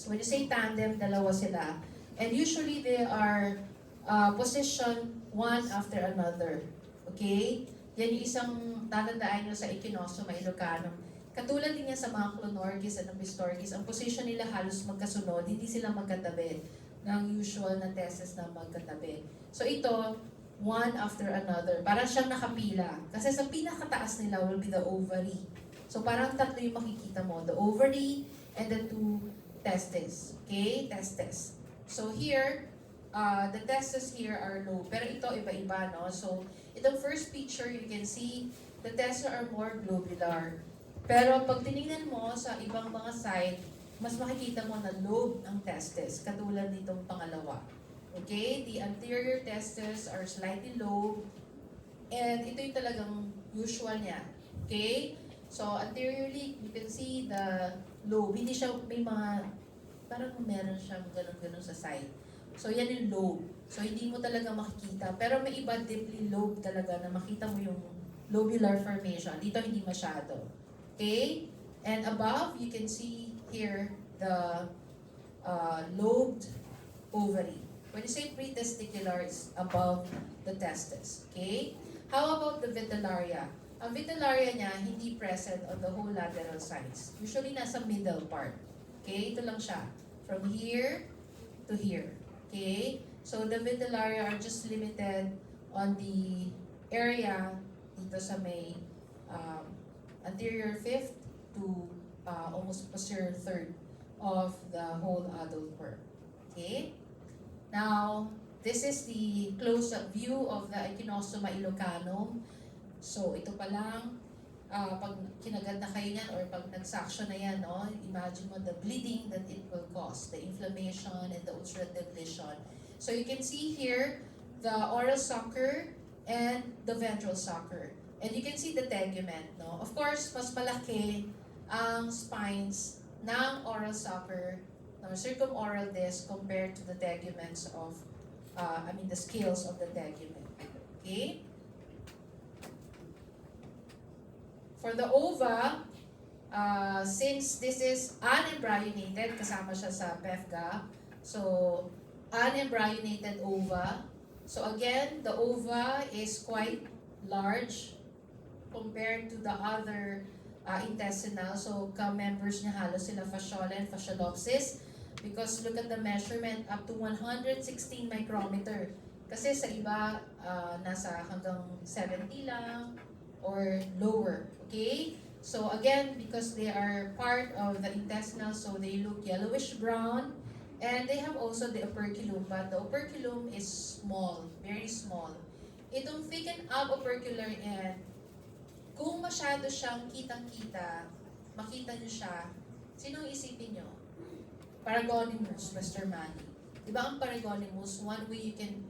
When you say tandem, dalawa sila. And usually they are positioned one after another. Okay? Yan yung isang tatandaan nyo sa echinostoma ilocanum. Katulad din yan sa mga Clonorchis at Pistorchis, ang position nila halos magkasunod, hindi sila magkatabi ng usual na testes na magkatabi. So ito, one after another. Parang siyang nakapila. Kasi sa pinakataas nila will be the ovary. So parang tatlo yung makikita mo. The ovary and the two testes. Okay? Testes. So here, the testes here are low. Pero ito, iba-iba, no? So, itong first picture, you can see the testes are more globular. Pero pag tinignan mo sa ibang mga side, mas makikita mo na lobe ang testes, katulad nitong pangalawa. Okay? The anterior testes are slightly lobe, and ito yung talagang usual niya. Okay? So, anteriorly, you can see the lobe. Hindi siya, may mga, parang meron siyang ganun-ganun sa side. So, yan yung lobe. So, hindi mo talaga makikita. Pero may iba deeply lobe talaga na makita mo yung lobular formation. Dito, hindi masyado. Okay? And above, you can see here the lobed ovary. When you say pretesticular, it's above the testes. Okay? How about the vitellaria? Ang vitellaria niya, hindi present on the whole lateral sides. Usually, nasa middle part. Okay? Ito lang siya. From here to here. Okay? So, the vitellaria are just limited on the area dito sa may anterior fifth to almost posterior third of the whole adult worm. Okay? Now, this is the close-up view of the echinostoma ilocanum. So, ito pa lang, pag kinagat na kayo yan or pag nag-suction na yan, no, imagine mo the bleeding that it will cause, the inflammation and the ulcerative lesion. So, you can see here the oral sucker and the ventral sucker. And you can see the tegument, no? Of course, mas malaki ang spines ng oral sucker, ng circumoral disc compared to the teguments of, the scales of the tegument. Okay? For the ova, since this is unembryonated, kasama siya sa PEFGA, so unembryonated ova. So again, the ova is quite large compared to the other intestinal. So ka-members niya halos sila fasciola and fasciolopsis because look at the measurement up to 116 micrometer. Kasi sa iba, nasa hanggang 70 lang or lower. Okay? So again, because they are part of the intestinal, so they look yellowish brown. And they have also the operculum, but the operculum is small, very small. Itong thickened up opercular end, kung masyado siyang kitang-kita, makita niyo siya, sinong isipin niyo? Paragonimus, Mr. Manny. Di ba ang Paragonimus, one way you can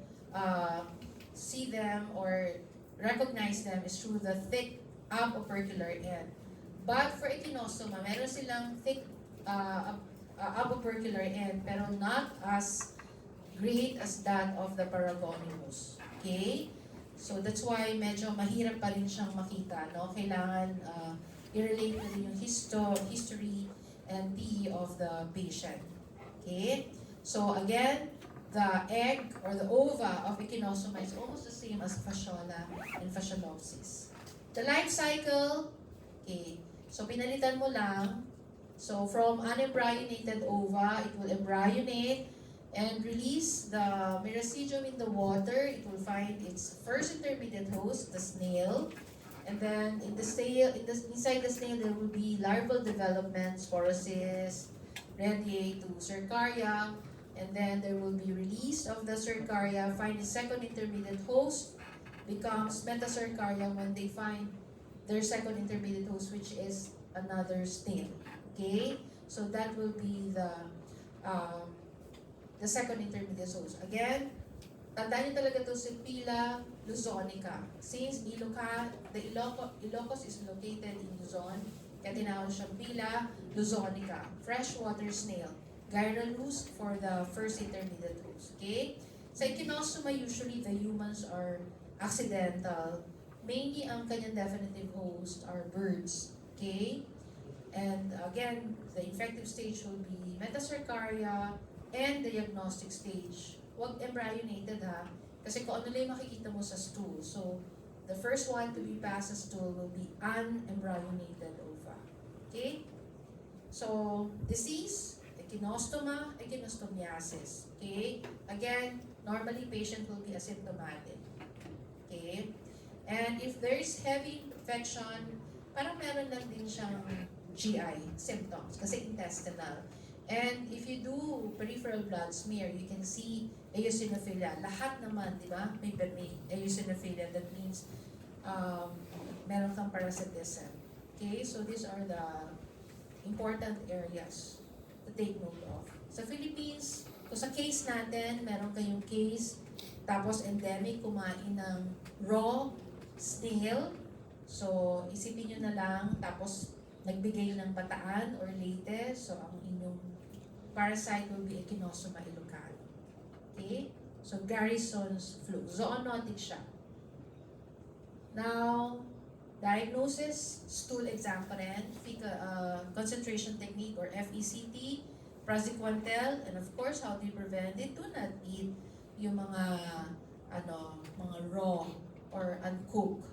see them or recognize them is through the thick up opercular end. But for Echinostoma, meron silang thick abopercular end, pero not as great as that of the Paragonimus. Okay? So that's why medyo mahirap pa rin siyang makita. No? Kailangan i-relate na rin yung history and PE of the patient. Okay? So again, the egg or the ova of Echinostoma is almost the same as fasciola and fasciolopsis. The life cycle, okay, so pinalitan mo lang. So from unembryonated ova, it will embryonate and release the miracidium in the water. It will find its first intermediate host, the snail. And then in the snail, inside the snail, there will be larval development, sporocyst, radiate to cercaria. And then there will be release of the cercaria, find the second intermediate host, becomes metacercaria when they find their second intermediate host, which is another snail. Okay? So that will be the second intermediate host. Again, tandaan niyo talaga ito si Pila luzonica. Since the Ilocos is located in Luzon, kaya tinawag siyang Pila luzonica. Freshwater snail. Gyralus for the first intermediate host. Okay? Sa Echinostoma, usually the humans are accidental. Mainly ang kanyang definitive host are birds. Okay? And again, the infective stage will be metacercaria and the diagnostic stage. Huwag embryonated ha, kasi kung ano lang makikita mo sa stool. So, the first one to be passed sa stool will be unembryonated ova. Okay? So, disease, Echinostoma, echinostomiasis. Okay? Again, normally patient will be asymptomatic. Okay? And if there is heavy infection, parang meron lang din siyang GI symptoms kasi intestinal. And if you do peripheral blood smear, you can see eosinophilia. Lahat naman, di ba? May eosinophilia. That means meron kang parasitism. Okay? So these are the important areas to take note of. Sa Philippines, kung sa case natin, meron kayong case, tapos endemic kumain ng raw snail. So, isipin nyo na lang, tapos nagbigay ng bataan or late, so ang inyong parasite will be Echinostoma ilocano. Okay? So, Garrison's flu. Zoonotic siya. Now, diagnosis, stool exam pa rin, concentration technique or FECT, praziquantel, and of course, how do you prevent it? Do not eat yung mga raw or uncooked.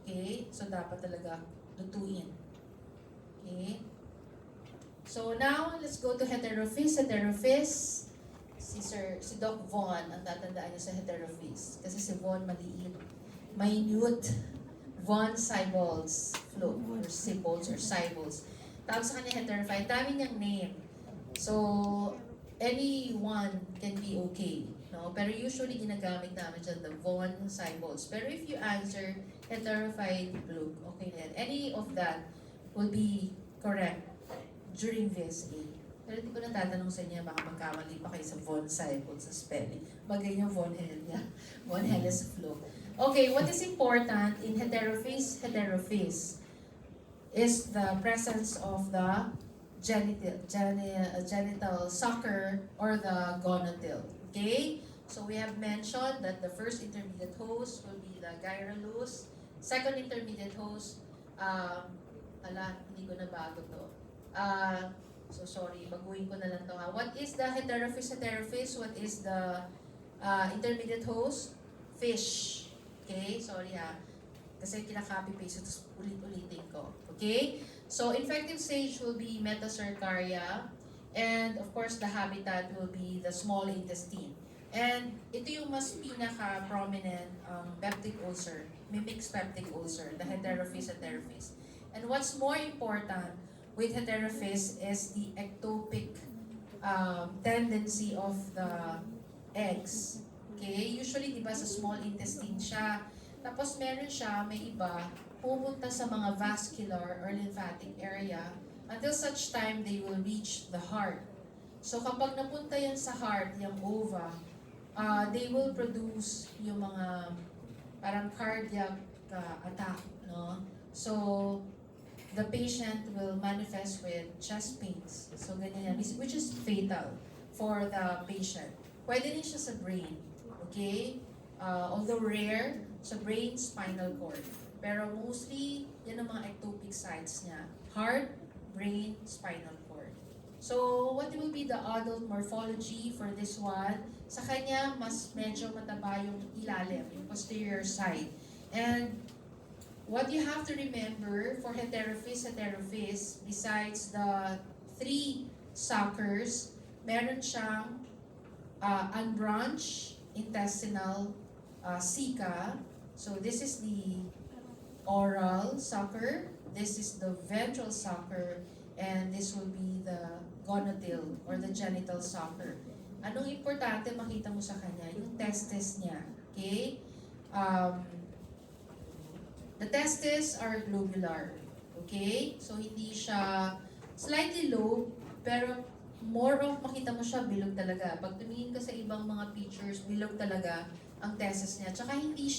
Okay? So, dapat talaga lutuin. Okay? So, now, let's go to heterophys. Heterophys, si Doc Von, ang tatandaan niyo sa heterophys. Kasi si Von maliit. Minute. Von Siebold's flu, or Siebold's or Siebold's. Tawag sa kanya heterophy. Dami niyang name. So, anyone can be okay. No? Pero usually, ginagamit namin dyan the Von Siebold's. Pero if you answer heterophyte flu, okay na yan. Any of that will be correct during VSA. Pero hindi ko natatanong sa inyo, baka magkamali pa kayo sa Von Siebold's sa spelling. Bagay niyo Von Helia. Von Helia's flu. Okay, what is important in heterophys is the presence of the genital sucker or the gonadil. Okay? So we have mentioned that the first intermediate host will be the Gyralus. Second intermediate host, hindi ko na bago to. So sorry, baguhin ko na lang to ha. What is the heterophyte? What is the intermediate host? Fish. Okay, sorry ha. Kasi kinaka-copy paste, tapos ulit-ulitin ko. Okay? So infective stage will be Metacercaria. And of course, the habitat will be the small intestine. And ito yung mas pinaka-prominent peptic ulcer, mixed peptic ulcer, the heterophyte. And what's more important with heterophyte is the ectopic tendency of the eggs. Okay? Usually, di ba, sa small intestine siya. Tapos meron siya, may iba, pupunta sa mga vascular or lymphatic area until such time they will reach the heart. So kapag napunta yan sa heart, yung ova, they will produce yung mga parang cardiac attack, no? So the patient will manifest with chest pains. So ganyan yan, which is fatal for the patient. Pwede rin siya sa brain, okay? Although rare, sa brain, spinal cord. Pero mostly, yan ang mga ectopic sites niya. Heart, brain, spinal cord. So, what will be the adult morphology for this one? Sa kanya, mas medyo mataba yung ilalim, yung posterior side. And what you have to remember for heterophyte, besides the 3 suckers, meron siyang unbranched intestinal ceca. So this is the oral sucker, this is the ventral sucker, and this will be the gonadal or the genital sucker. Anong importante makita mo sa kanya? Yung testes niya. Okay? The testes are globular. Okay? So hindi siya slightly low, pero more of makita mo siya bilog talaga. Pag tumingin ka sa ibang mga pictures, bilog talaga ang testes niya. Tsaka hindi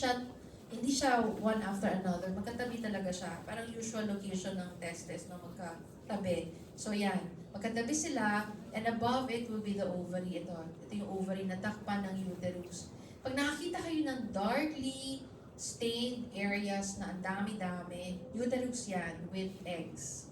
siya one after another. Magkatabi talaga siya. Parang usual location ng testes na magkatabi. So yan, magkatabi sila, and above it will be the ovary. Ito yung ovary na takpan ng uterus. Pag nakakita kayo ng darkly stained areas na ang dami-dami, uterus yan with eggs.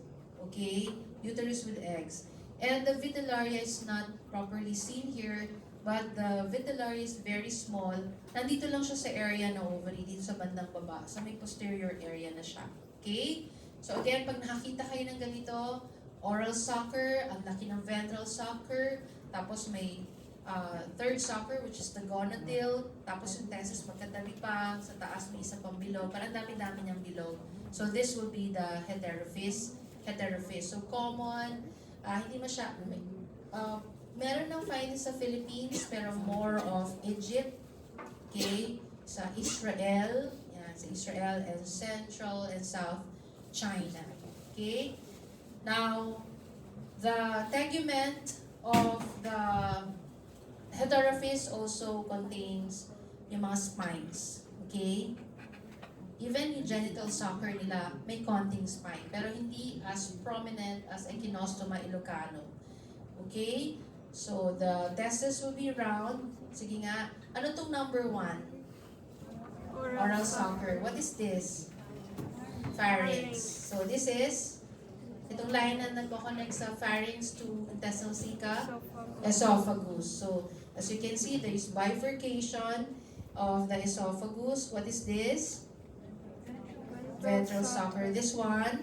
Okay? Uterus with eggs. And the vitellaria is not properly seen here, but the vitellaria is very small. Nandito lang siya sa area ng ovary, dito sa bandang baba. So may posterior area na siya. Okay? So again, pag nakakita kayo ng ganito, oral sucker, ang laki ng ventral sucker, tapos may third sucker, which is the gonadal, tapos yung testes magkatabi pa, sa taas may isa pang bilog, parang dami-dami niyang bilog. So this will be the heterophyte. So common, hindi meron ng findings sa Philippines, pero more of Egypt, okay, sa Israel, and Central and South China, okay. Now, the tegument of the heterophyte also contains yung mga spines, okay. Even yung genital sucker nila may konting spine, pero hindi as prominent as Echinostoma ilocano. Okay? So, the testes will be round. Sige nga. Ano tong number 1? Oral sucker. What is this? Pharynx. So, this is, itong line na nagko-connect sa pharynx to intestinal ceca, esophagus. So, as you can see, there is bifurcation of the esophagus. What is this? Ventral sucker. This one,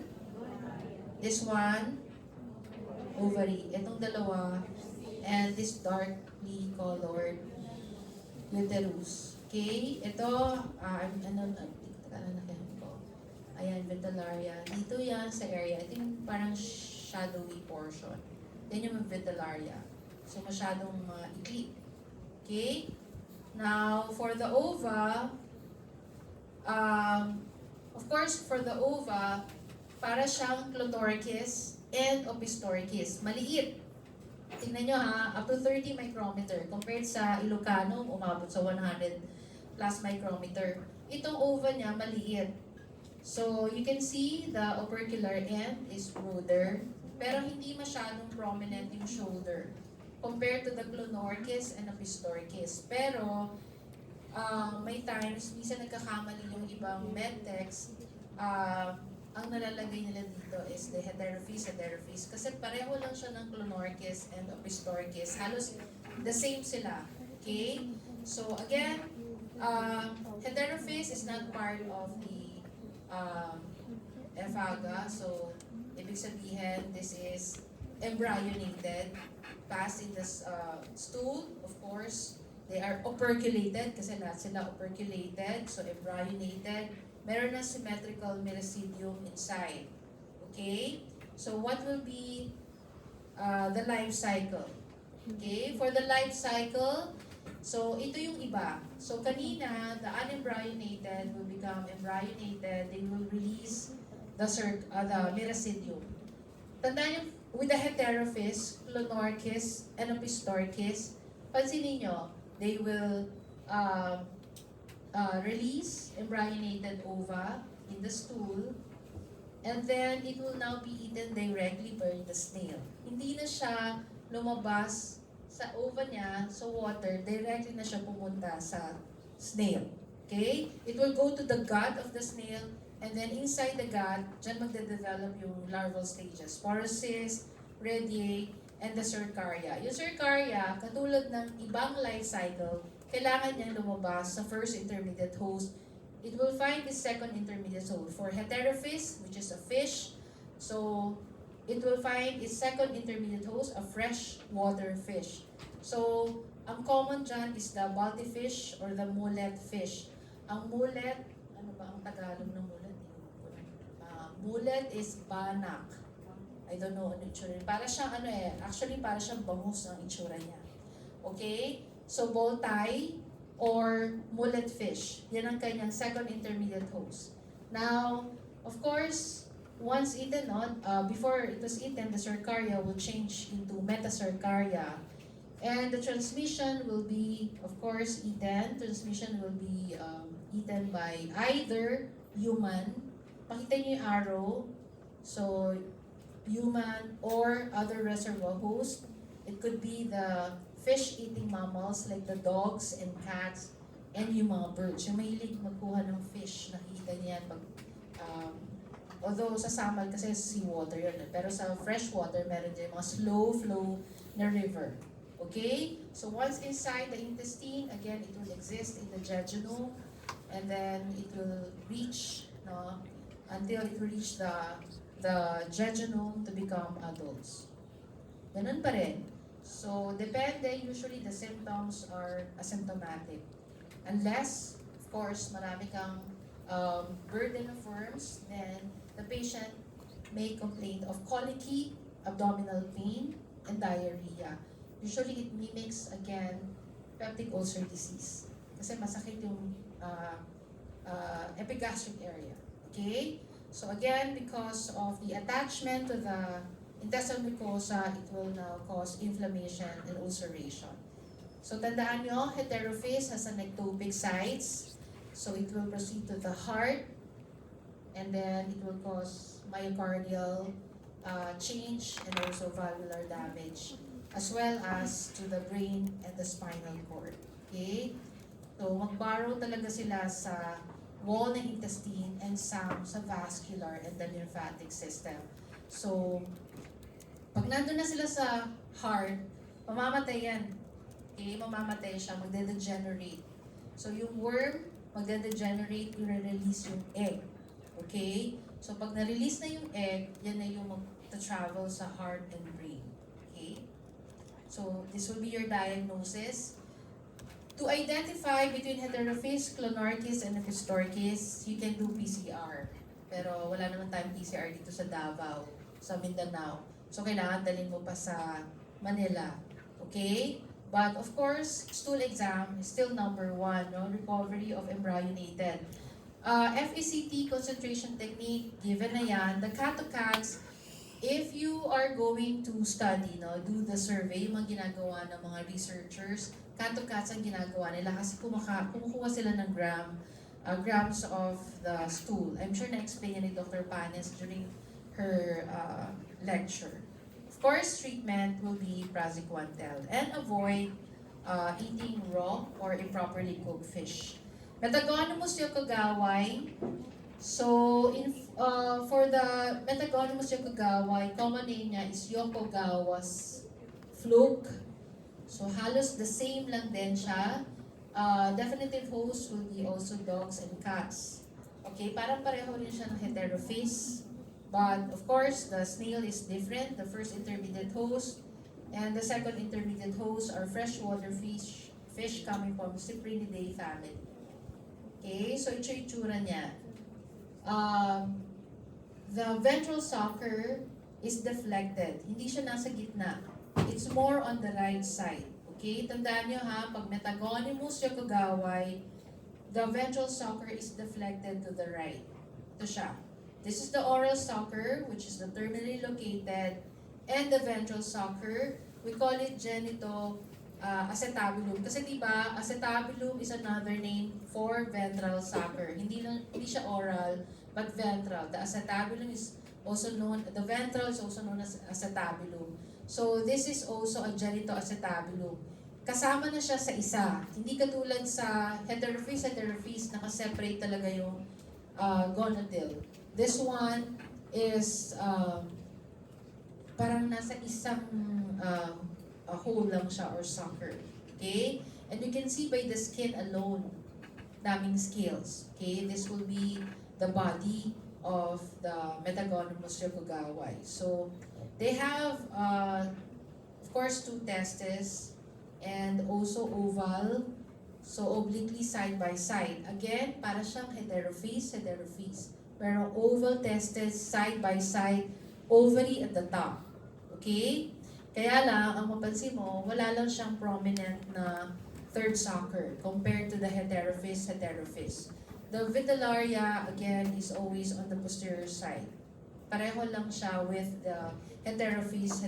ovary. Itong dalawa, and this darkly colored uterus. Okay? Ito, ayan, vitellaria. Dito yan sa area. Ito yung parang shadowy portion. Yan yung vitellaria. So, masyadong ikli. Okay? Now, for the ova, of course, for the ova, para siyang Clotorchis and Opistorchis. Maliit. Tingnan nyo ha, up to 30 micrometer. Compared sa Ilocano, umabot sa 100 plus micrometer. Itong ova niya, maliit. So, you can see the opercular end is broader, pero hindi masyadong prominent yung shoulder compared to the Clonorchis and Opistorchis. Pero, may times, minsan nagkakamali yung ibang medtechs, ang nalalagay nila dito is the Heterophis. Kasi pareho lang siya ng Clonorchis and Opistorchis. Halos the same sila. Okay? So again, Heterophis is not part of the Ephaga. So, ibig sabihin, this is embryonated, passed in the stool, of course. They are operculated, kasi lahat sila operculated, so embryonated. Meron na symmetrical meracidium inside. Okay? So, what will be the life cycle? Okay? For the life cycle, so ito yung iba. So, kanina, the unembryonated will become embryonated. They will release the meracidium. Tandaan yung with the Heterophis, Clonorchis, and Opistorchis, pansinin nyo, they will release embryonated ova in the stool, and then it will now be eaten directly by the snail. Hindi na siya lumabas sa ova niya, sa water, directly na siya pumunta sa snail. Okay? It will go to the gut of the snail, and then inside the gut, dyan magde-develop yung larval stages. Porosis, radiate, and the cercaria. Yung cercaria, katulad ng ibang life cycle, kailangan niyang lumabas sa first intermediate host. It will find the second intermediate host. For Heterophis, which is a fish, so it will find its second intermediate host, a freshwater fish. So, ang common dyan is the baltifish or the mullet fish. Ang mullet, ano ba ang Tagalog ng mullet? Mullet is banak. I don't know ano itsura niya. Para siyang actually para siyang bangus ang itsura niya. Okay? So, boltai or mullet fish. Yan ang kanyang second intermediate host. Now, of course, once eaten before it was eaten, the cercaria will change into metacercaria. And the transmission will be, of course, eaten. Transmission will be eaten by either human. Pakita niyo yung arrow. So, human or other reservoir host. It could be the fish-eating mammals like the dogs and cats and yung mga birds. Yung mahilig magkuha ng fish, nakikita niyan pag although sa samal kasi seawater yun. Pero sa freshwater, meron din mga slow flow na river. Okay? So once inside the intestine, again, it will exist in the jejunum, and then it will reach, until it will reach the jejunum to become adults. Ganun pa rin. So, depende, usually the symptoms are asymptomatic. Unless, of course, marami kang burden of worms, then the patient may complain of colicky, abdominal pain, and diarrhea. Usually, it mimics, again, peptic ulcer disease. Kasi masakit yung epigastric area. Okay? So again, because of the attachment to the intestinal mucosa, it will now cause inflammation and ulceration. So tandaan nyo, Heterophis has an ectopic sites. So it will proceed to the heart, and then it will cause myocardial change and also valvular damage, as well as to the brain and the spinal cord. Okay? So mag-burrow talaga sila sa wall ng intestine and some sa vascular and the lymphatic system. So, pag nandun na sila sa heart, mamamatay yan. Okay? Mamamatay siya, magde-degenerate. So, yung worm, magde-degenerate, i-release yung egg. Okay? So, pag na-release na yung egg, yan na yung mag-travel sa heart and brain. Okay? So, this will be your diagnosis. To identify between Heterophis, Clonorchis, and Opistorchis, you can do PCR. Pero wala naman tayong PCR dito sa Davao, sa Mindanao. So, kailangan dalhin mo pa sa Manila. Okay? But of course, stool exam is still number one, recovery of embryonated. FECT concentration technique, given na yan. The CAT-to-CATs, if you are going to study, do the survey, yung mga ginagawa ng mga researchers, CAT-to-CATs ang ginagawa nila kasi kumukuha sila ng grams of the stool. I'm sure na-explain ni Dr. Panes during her lecture. Of course, treatment will be praziquantel and avoid eating raw or improperly cooked fish. Metagonomus yokogawai, So, for the Metagonymous Yokogawa, common name niya is Yokogawa's fluke. So, halos the same lang din siya. Definitive host will be also dogs and cats. Okay, parang pareho rin siya ng heterophys. But, of course, the snail is different. The first intermediate host and the second intermediate host are freshwater fish coming from Cyprinidae family. Okay, so ito yung itsura niya. The ventral sucker is deflected. Hindi siya nasa gitna. It's more on the right side. Okay, tandaan nyo ha, pag Metagonymous Yokogawai, the ventral sucker is deflected to the right. Ito siya. This is the oral sucker, which is the terminally located, and the ventral sucker, we call it acetabulum. Kasi diba, acetabulum is another name for ventral sucker. Hindi siya oral, but ventral. The acetabulum is also known, the ventral is also known as acetabulum. So this is also a genitoacetabulum. Kasama na siya sa isa. Hindi katulad sa heterophys, nakaseparate talaga yung gonadil. This one is parang nasa isang hole lang siya or sucker. Okay? And you can see by the skin alone, daming scales. Okay? This will be the body of the Metagonymous Yokogawai. So, they have, of course, two testes and also oval. So, obliquely side by side. Again, para siyang heterophys. Pero oval testes side by side, ovary at the top. Okay? Kaya lang, ang mapansin mo, wala lang siyang prominent na third sucker compared to the heterophys. The vitellaria, again, is always on the posterior side. Pareho lang siya with the heterophys.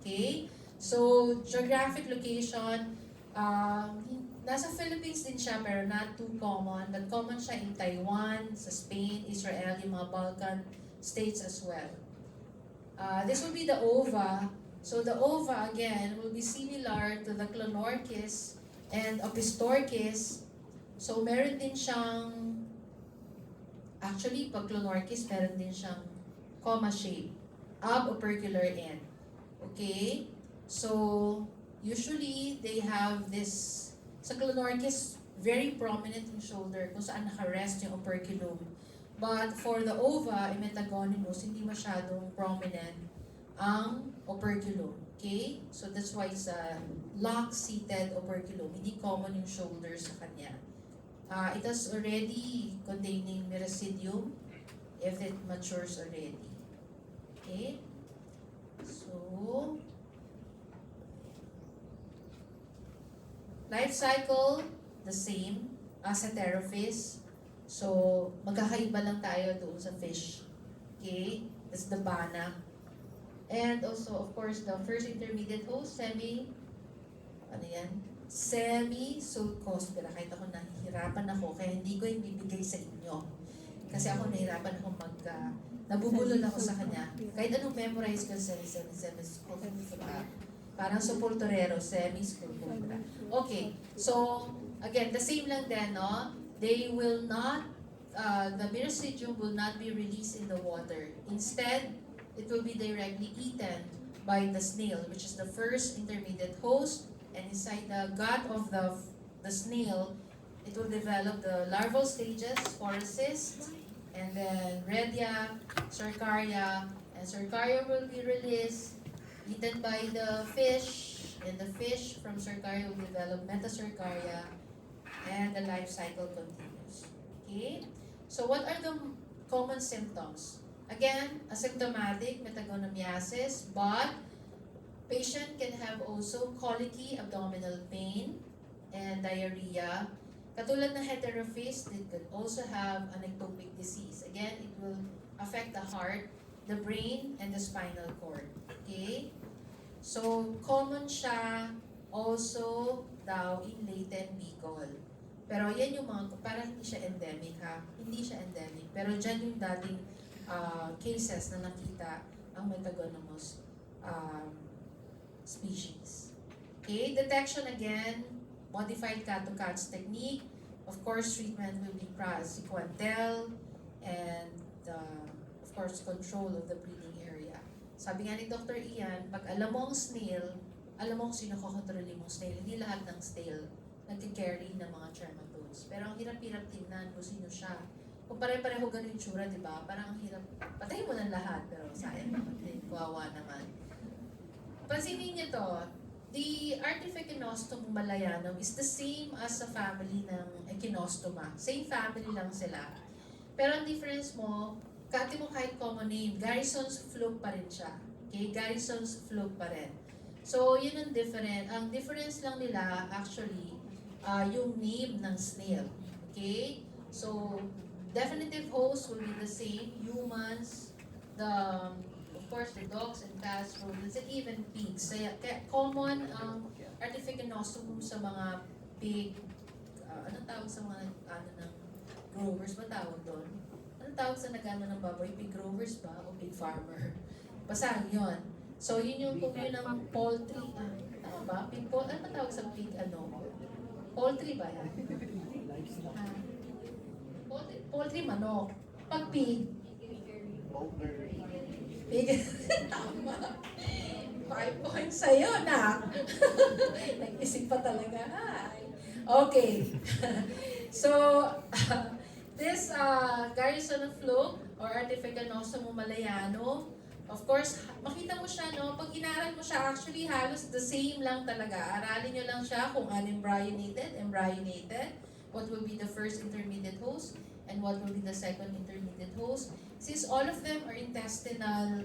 Okay? So, geographic location, nasa Philippines din siya pero not too common. But common siya in Taiwan, sa Spain, Israel, yung mga Balkan states as well. This will be the ova. So the ova, again, will be similar to the Clonorchis and Opistorchis. So meron din siyang, actually, pag Clonorchis, meron din siyang comma shape, opercular end. Okay? So, usually, they have this, sa Clonorchis, very prominent yung shoulder kung saan nakarest yung operculum. But for the ova, Metagonymous, hindi masyadong prominent ang operculum. Okay? So that's why it's a lock-seated operculum. Hindi common yung shoulder sa kanya. It has already containing miracidium if it matures already. Okay? So, life cycle, the same as heterophys. So, magkakaiba lang tayo doon sa fish. Okay? That's the bana. And also, of course, the first intermediate host, semi-sulcospira. Kahit ako nahihirapan ako, kaya hindi ko yung bibigay sa inyo. Kasi ako nahihirapan ako nabubulol ako sa kanya. Kahit anong memorize ko, semi-sulcospira. Parang supportorero, semi-sulcospira. Okay, so, again, the same lang din, no? They will not, the miracidium will not be released in the water. Instead, it will be directly eaten by the snail, which is the first intermediate host, and inside the gut of the snail, it will develop the larval stages, phorecyst, and then redia, cercaria, and cercaria will be released, eaten by the fish, and the fish from cercaria will develop metacercaria, and the life cycle continues. Okay? So what are the common symptoms? Again, asymptomatic metagonomiasis, but patient can have also colicky abdominal pain and diarrhea. Katulad ng heterophys, it could also have an ectopic disease. Again, it will affect the heart, the brain, and the spinal cord. Okay? So, common siya also daw in latent Bicol. Pero yan yung mga, parang hindi siya endemic ha. Hindi siya endemic. Pero dyan yung dating cases na nakita ang Metagonymous species. Okay, detection again, modified cat-to-cats technique. Of course, treatment will be praziquantel and of course, control of the breeding area. Sabi nga ni Dr. Ian, pag alam mo ang snail, alam mo kung sino kakontrolin mong snail. Hindi lahat ng snail nag-carry ng mga trematodes. Pero ang hirap-hirap tingnan kung sino siya. Kung pare-pareho ganun yung tsura, di ba? Parang ang hirap. Patayin mo ng lahat, pero sayang naman din. Kawawa naman. Pansinin niyo to, the Artificinostomus malayanum is the same as sa family ng Echinostoma. Same family lang sila. Pero ang difference mo, kati mo kahit common name, Garrison's fluke pa rin siya. Okay? Garrison's fluke pa rin. So, yun ang different. Ang difference lang nila, actually, yung name ng snail. Okay? So, definitive host will be the same. Humans, of course, the dogs and cats, rodents, and even pigs. Kaya common ang Artificinostomus sa mga pig, anong tawag sa mga, ng growers ba tawag doon? Anong tawag sa nag-ano ng baboy? Pig growers ba? O pig farmer? Basta yun. So, yun yung kung yun ang poultry. Tama ba? Pig poultry. Ano ba tawag sa pig Poultry ba yan? Poultry manok. Pag pig. Pig. Tama. 5 points sa'yo, na. Nag-isip pa talaga. Ay. Okay. So, this Garrison fluke or Artificinostomus malayanum, of course, makita mo siya, no? Pag inaral mo siya, actually, halos the same lang talaga. Aralin nyo lang siya kung unembryonated, embryonated, what will be the first intermediate host, and what will be the second intermediate host. Since all of them are intestinal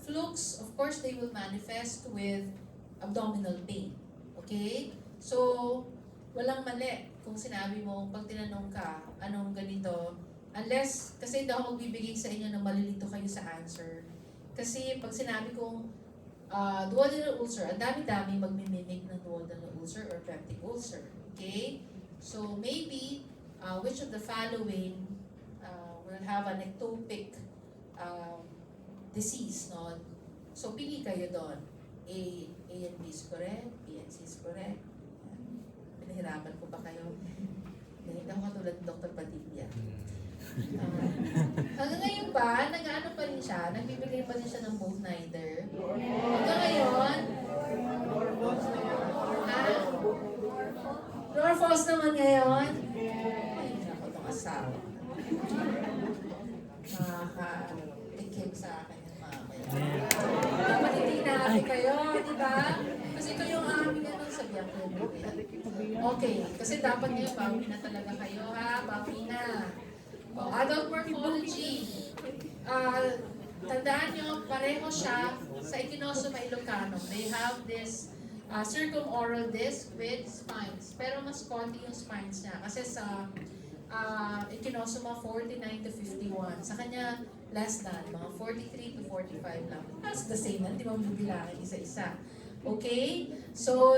flukes, of course, they will manifest with abdominal pain. Okay? So, walang mali kung sinabi mo, pag tinanong ka, anong ganito, unless, kasi hindi ako magbibigay sa inyo na malilito kayo sa answer. Kasi pag sinabi kong duodenal ulcer, ang dami-dami magmimimik ng duodenal ulcer or peptic ulcer. Okay? So, maybe, which of the following will have an ectopic disease, no? So, pili kayo doon. A and B is correct, B and C is correct. Pinahirapan ko ba kayo? Hindi ako katulad ni Dr. Padilla. Hanggang ngayon ba, nag-ano pa rin siya? Nagbibigay pa rin siya ng both neither? Hanggang ngayon? True or false naman ngayon? Ay, ako itong asawa. Nakaka-tikim sa akin yung mga kayo. Dapat hindi natin kayo, di ba? Kasi ito yung aming sabihan ko. Okay, kasi dapat ngayon, bawi na talaga kayo, ha? Bawi na. Adult morphology. Tandaan nyo, pareho siya sa Echinostoma ilocanum. They have this circumoral disc with spines. Pero mas konti yung spines niya. Kasi sa Echinostoma 49 to 51. Sa kanya, less than. Mga 43 to 45 lang. That's the same. Hindi mo bibilangin isa-isa. Okay? So,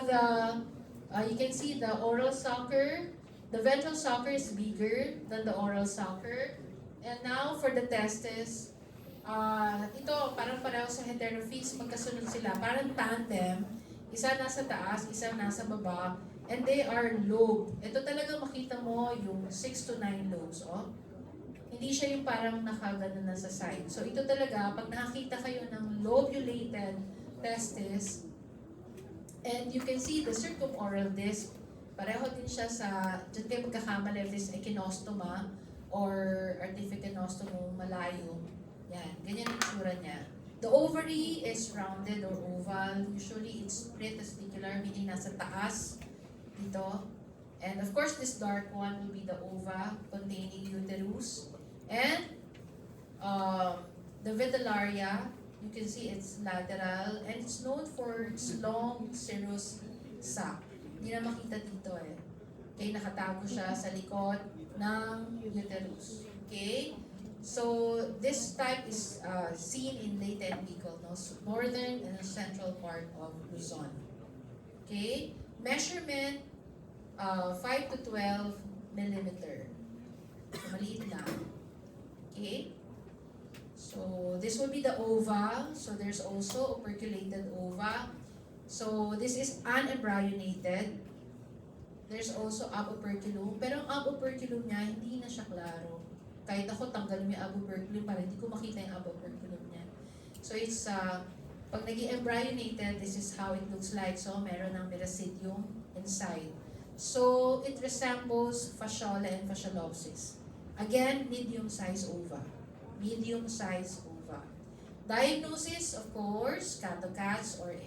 you can see the oral sucker. The ventral sucker is bigger than the oral sucker. And now, for the testes, ito, parang pareho sa heterophyes, magkasunod sila. Parang tandem. Isa nasa taas, isa nasa baba. And they are lobed. Ito talaga makita mo yung 6 to 9 lobes. Oh. Hindi siya yung parang nakagano na sa side. So, ito talaga, pag nakakita kayo ng lobulated testis, and you can see the circumoral disc, pareho din siya sa, dyan kayo magkakamali if this Echinostoma or Artificinostomus malayanum. Yan, ganyan yung tsura niya. The ovary is rounded or oval. Usually, it's pretesticular, meaning nasa taas, dito. And of course, this dark one will be the ova containing uterus. And the vitellaria, you can see it's lateral, and it's known for its long serous sac. Hindi na makita dito eh. Okay, nakatago siya sa likod ng uterus. Okay? So, this type is seen in latent fecal, no? Northern and central part of Luzon. Okay? Measurement, 5 to 12 millimeter. So, maliit lang. Okay? So, this will be the ova. So, there's also operculated ova. So, this is unembryonated. There's also aboperculum. Pero ang aboperculum niya, hindi na siya klaro. kahit ako tanggalin mo yung aboberculum para hindi ko makita yung aboberculum niya. So it's, pag naging embryonated, this is how it looks like. So meron ng miracidium inside. So it resembles fasciola and fasciolopsis. Again, medium-sized ova. Medium-sized ova. Diagnosis, of course, CATs or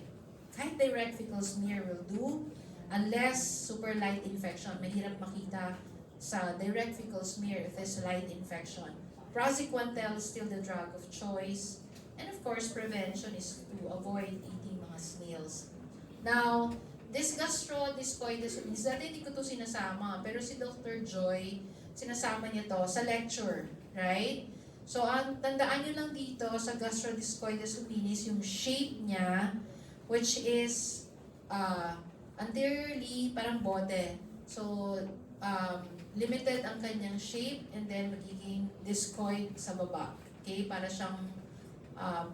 kahit direct fecal smear will do. Unless super light infection, mahirap makita sa direct fecal smear if there's light infection. Praziquantel is still the drug of choice. And of course, prevention is to avoid eating mga snails. Now, this gastrodiscoides, dati hindi ko to sinasama, pero si Dr. Joy, sinasama niya to sa lecture, right? So, ang tandaan nyo lang dito sa gastrodiscoides hominis, yung shape niya, which is anteriorly parang bote. So, limited ang kanyang shape and then magiging discoid sa baba. Okay? Para siyang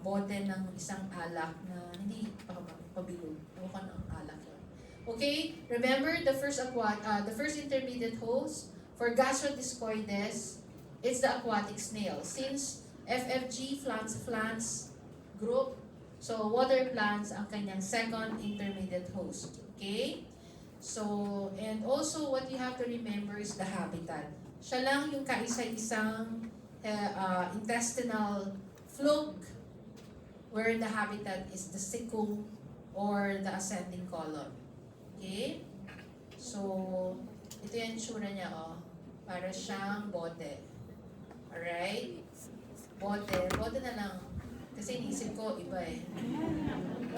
bote ng isang alak na hindi pabilog. Ewan ng alak yun. Okay? Remember the first intermediate host for gastrodiscoides, it's the aquatic snail. Since FFG, flans group, so water plants ang kanyang second intermediate host. Okay? So, and also what you have to remember is the habitat. Siya lang yung kaisa-isang intestinal fluke where the habitat is the cecum or the ascending colon. Okay? So, ito yung itsura niya, oh. Para siyang bote. Alright? Bote na lang. Kasi iniisip ko, iba eh.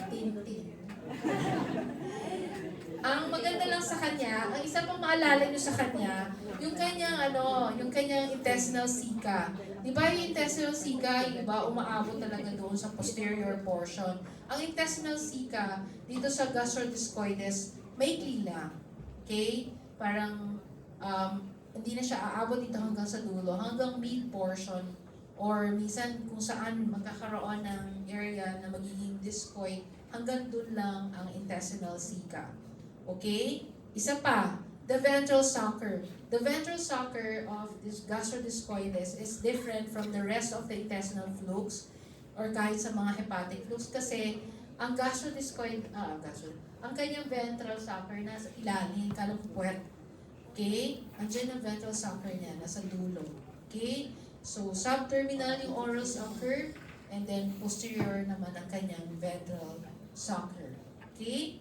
Tin-tin. Ang maganda lang sa kanya, ang isa pang maalala nyo sa kanya, yung kanyang intestinal ceca. Di ba yung intestinal ceca, yung iba umaabot talaga doon sa posterior portion. Ang intestinal ceca, dito sa gastrodiscoides, maikli lang. Okay? Parang, hindi na siya aabot dito hanggang sa dulo, hanggang mid portion, or minsan kung saan magkakaroon ng area na magiging discoid, hanggang doon lang ang intestinal ceca. Okay? Isa pa, the ventral sucker. The ventral sucker of this gastrodiscoides is different from the rest of the intestinal flukes or kahit sa mga hepatic flukes kasi ang ang kanyang ventral sucker nasa ilalim, kalumpuwet. Okay? Andiyan ang ventral sucker niya, nasa dulo. Okay? So, subterminal yung oral sucker and then posterior naman ang kanyang ventral sucker. Okay?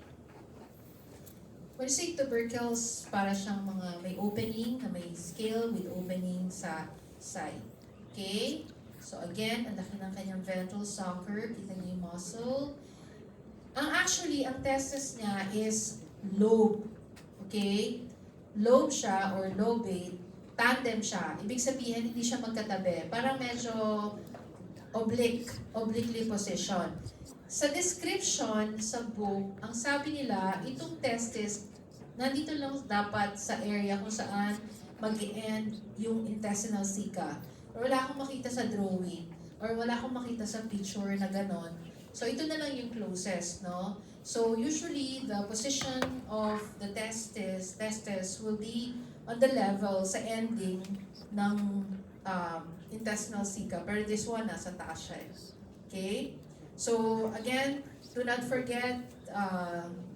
When you say tubercles, para siyang mga may opening, na may scale with opening sa side. Okay? So again, ang laki ng kanyang ventral sucker. Kita niyo yung muscle. Actually, ang testis niya is lobe. Okay? Lobe siya or lobate. Tandem siya. Ibig sabihin, hindi siya magkatabi. Parang medyo obliquely position. Sa description sa book, ang sabi nila, itong testis, nandito lang dapat sa area kung saan mag-end yung intestinal ceca. Or wala akong makita sa drawing. Or wala akong makita sa picture na ganon. So ito na lang yung closest, no? So usually, the position of the testis will be on the level sa ending ng intestinal ceca. Pero this one, nasa taas siya. Okay? So again, do not forget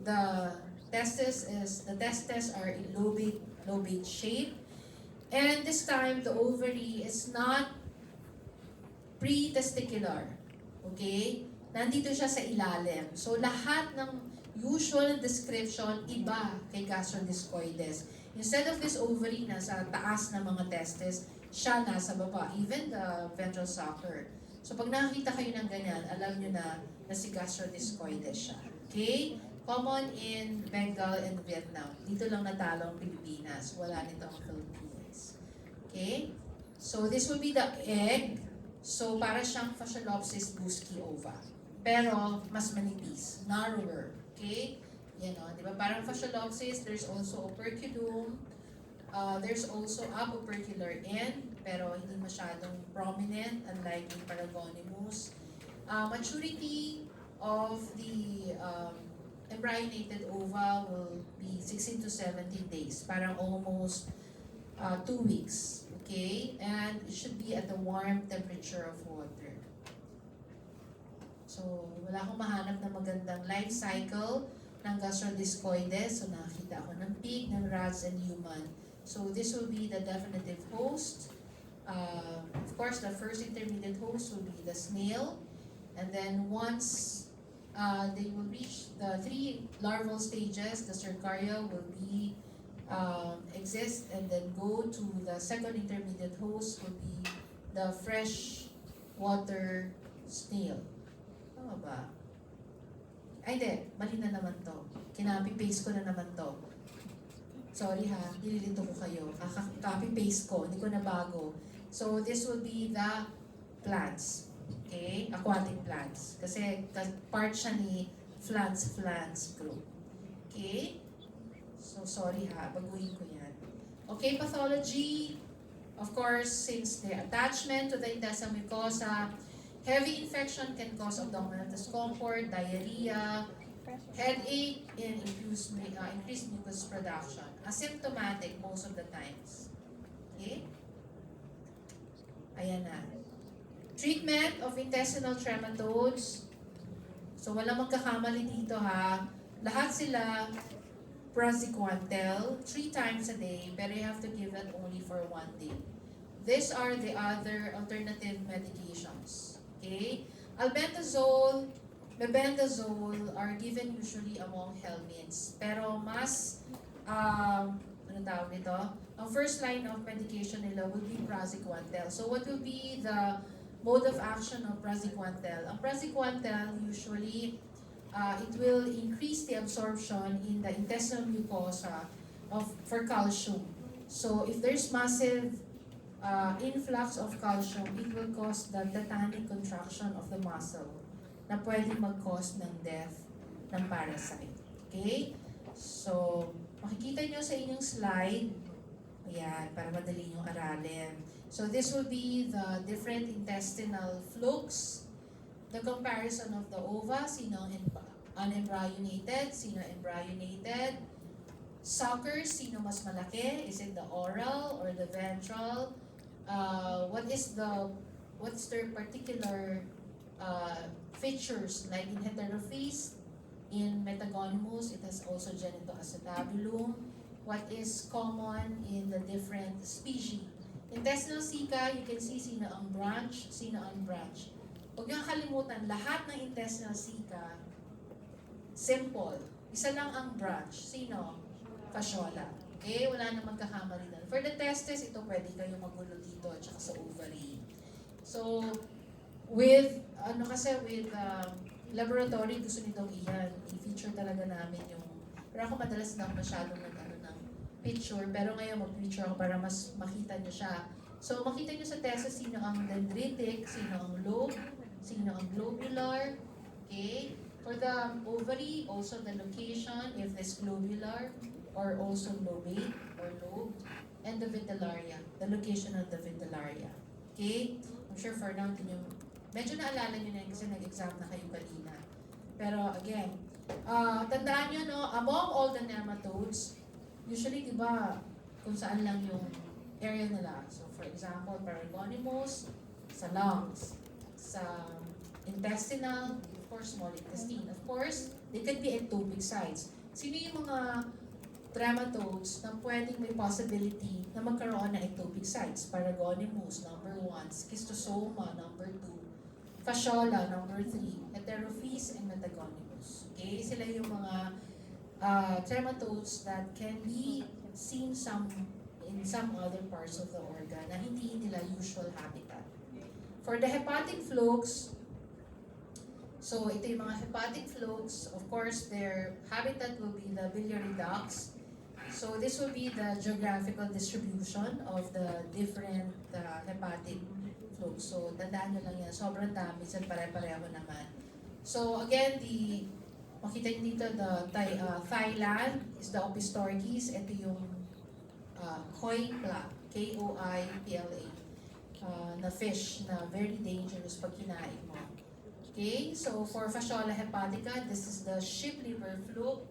the testes are in lobate shape. And this time, the ovary is not pre-testicular. Okay? Nandito siya sa ilalim. So lahat ng usual description, iba kay gastrodiscoides. Instead of this ovary nasa taas ng mga testes, siya nasa baba. Even the ventral sucker. So pag nakakita kayo ng ganyan, alam nyo na si gastrodiscoides siya. Okay? Common in Bengal and Vietnam. Dito lang natalo ang Pilipinas. Wala nito ang Philippines. Okay? So this will be the egg. So para siyang Fasciolopsis busci ova. Pero mas manipis, narrower. Okay? Yan o. Di ba? Parang Fasciolopsis, there's also operculum. There's also abopercular end, pero hindi masyadong prominent, unlike in Paragonimus. Maturity of the embryonated ova will be 16 to 17 days, parang almost 2 weeks. Okay? And it should be at the warm temperature of water. So, wala akong mahanap na magandang life cycle ng Gastrodiscoides. So, nakita ako ng pig, ng rats, and human. So, this will be the definitive host. Of course, the first intermediate host will be the snail. And then once they will reach the 3 larval stages, the Cercaria will be exist and then go to the second intermediate host will be the fresh water snail. Tama ba? Ay, hindi. Mali na naman to. Kinapi-paste ko na naman to. Sorry ha, nililito ko kayo. Copy-paste ko, hindi ko na bago. So, this will be the plants. Okay? Aquatic plants. Kasi part siya ni plants group. Okay? So, sorry ha, baguhin ko yan. Okay, pathology. Of course, since the attachment to the intestinal mucosa, heavy infection can cause abdominal discomfort, diarrhea, headache, and increased mucus production. Asymptomatic most of the times. Okay? Ayan na. Treatment of intestinal trematodes. So, walang magkakamali dito ha. Lahat sila praziquantel 3 times a day, pero you have to give that only for 1 day. These are the other alternative medications. Okay? Albendazole, mebendazole are given usually among helminths. Pero mas, ano tawag nito? Ang first line of medication nila will be praziquantel. So what will be the mode of action of praziquantel? Ang praziquantel usually, it will increase the absorption in the intestinal mucosa for calcium. So if there's massive influx of calcium, it will cause the tetanic contraction of the muscle na pwede mag-cause ng death ng parasite. Okay? So, makikita nyo sa inyong slide, ayan, para madali nyo aralin. So, this will be the different intestinal flukes, the comparison of the ova, sino unembryonated, sino embryonated, suckers, sino mas malaki, is it the oral or the ventral? What's their particular features, like in Heterophyes, in Metagonimus, it has also genitoacetabulum. What is common in the different species? Intestinal ceca, you can see sino ang branch, sino ang branch. Huwag niyong kalimutan, lahat ng intestinal ceca, simple. Isa lang ang branch. Sino? Fasciola. Okay? Wala namang kakamali doon. For the testes, ito pwede kayong magulo dito at saka sa ovary. So, with laboratory, gusto nitong iyan. I-feature talaga namin yung, pero ako madalas lang masyadong ng picture, pero ngayon mag-picture ako para mas makita nyo siya. So, makita nyo sa testes sino ang dendritic, sino ang lobe, sino ang globular. Okay? For the ovary, also the location, if it's globular, or also lobate, or lobe, and the vitellaria, the location of the vitellaria. Okay? I'm sure for now, medyo naalala nyo na yun kasi nag-exam na kayo kanina. Pero again, tandaan nyo, no, among all the nematodes, usually, di ba, kung saan lang yung area nila. So, for example, Paragonimus, sa lungs, sa intestinal, of course, small intestine. Of course, they could be ectopic sites. Sino yung mga trematodes na pwedeng may possibility na magkaroon ng ectopic sites? Paragonimus, number 1. Schistosoma, number 2. Fasciola, number 3. Heterophyes and Metagonimus. Okay? Sila yung mga trematodes that can be seen in some other parts of the organ na hindi nila usual habitat. For the hepatic flukes, so ito yung mga hepatic flukes, of course, their habitat will be the biliary ducts. So this will be the geographical distribution of the different hepatic flukes. So tandaan nyo lang yan, sobrang dami, pare-pareho naman. So again, makita nyo dito, the Thailand is the Opistorchis. Ito yung Koipla, K-O-I-P-L-A, na fish na very dangerous pag kinain mo. Okay, so for Fasciola hepatica, this is the sheep liver fluke.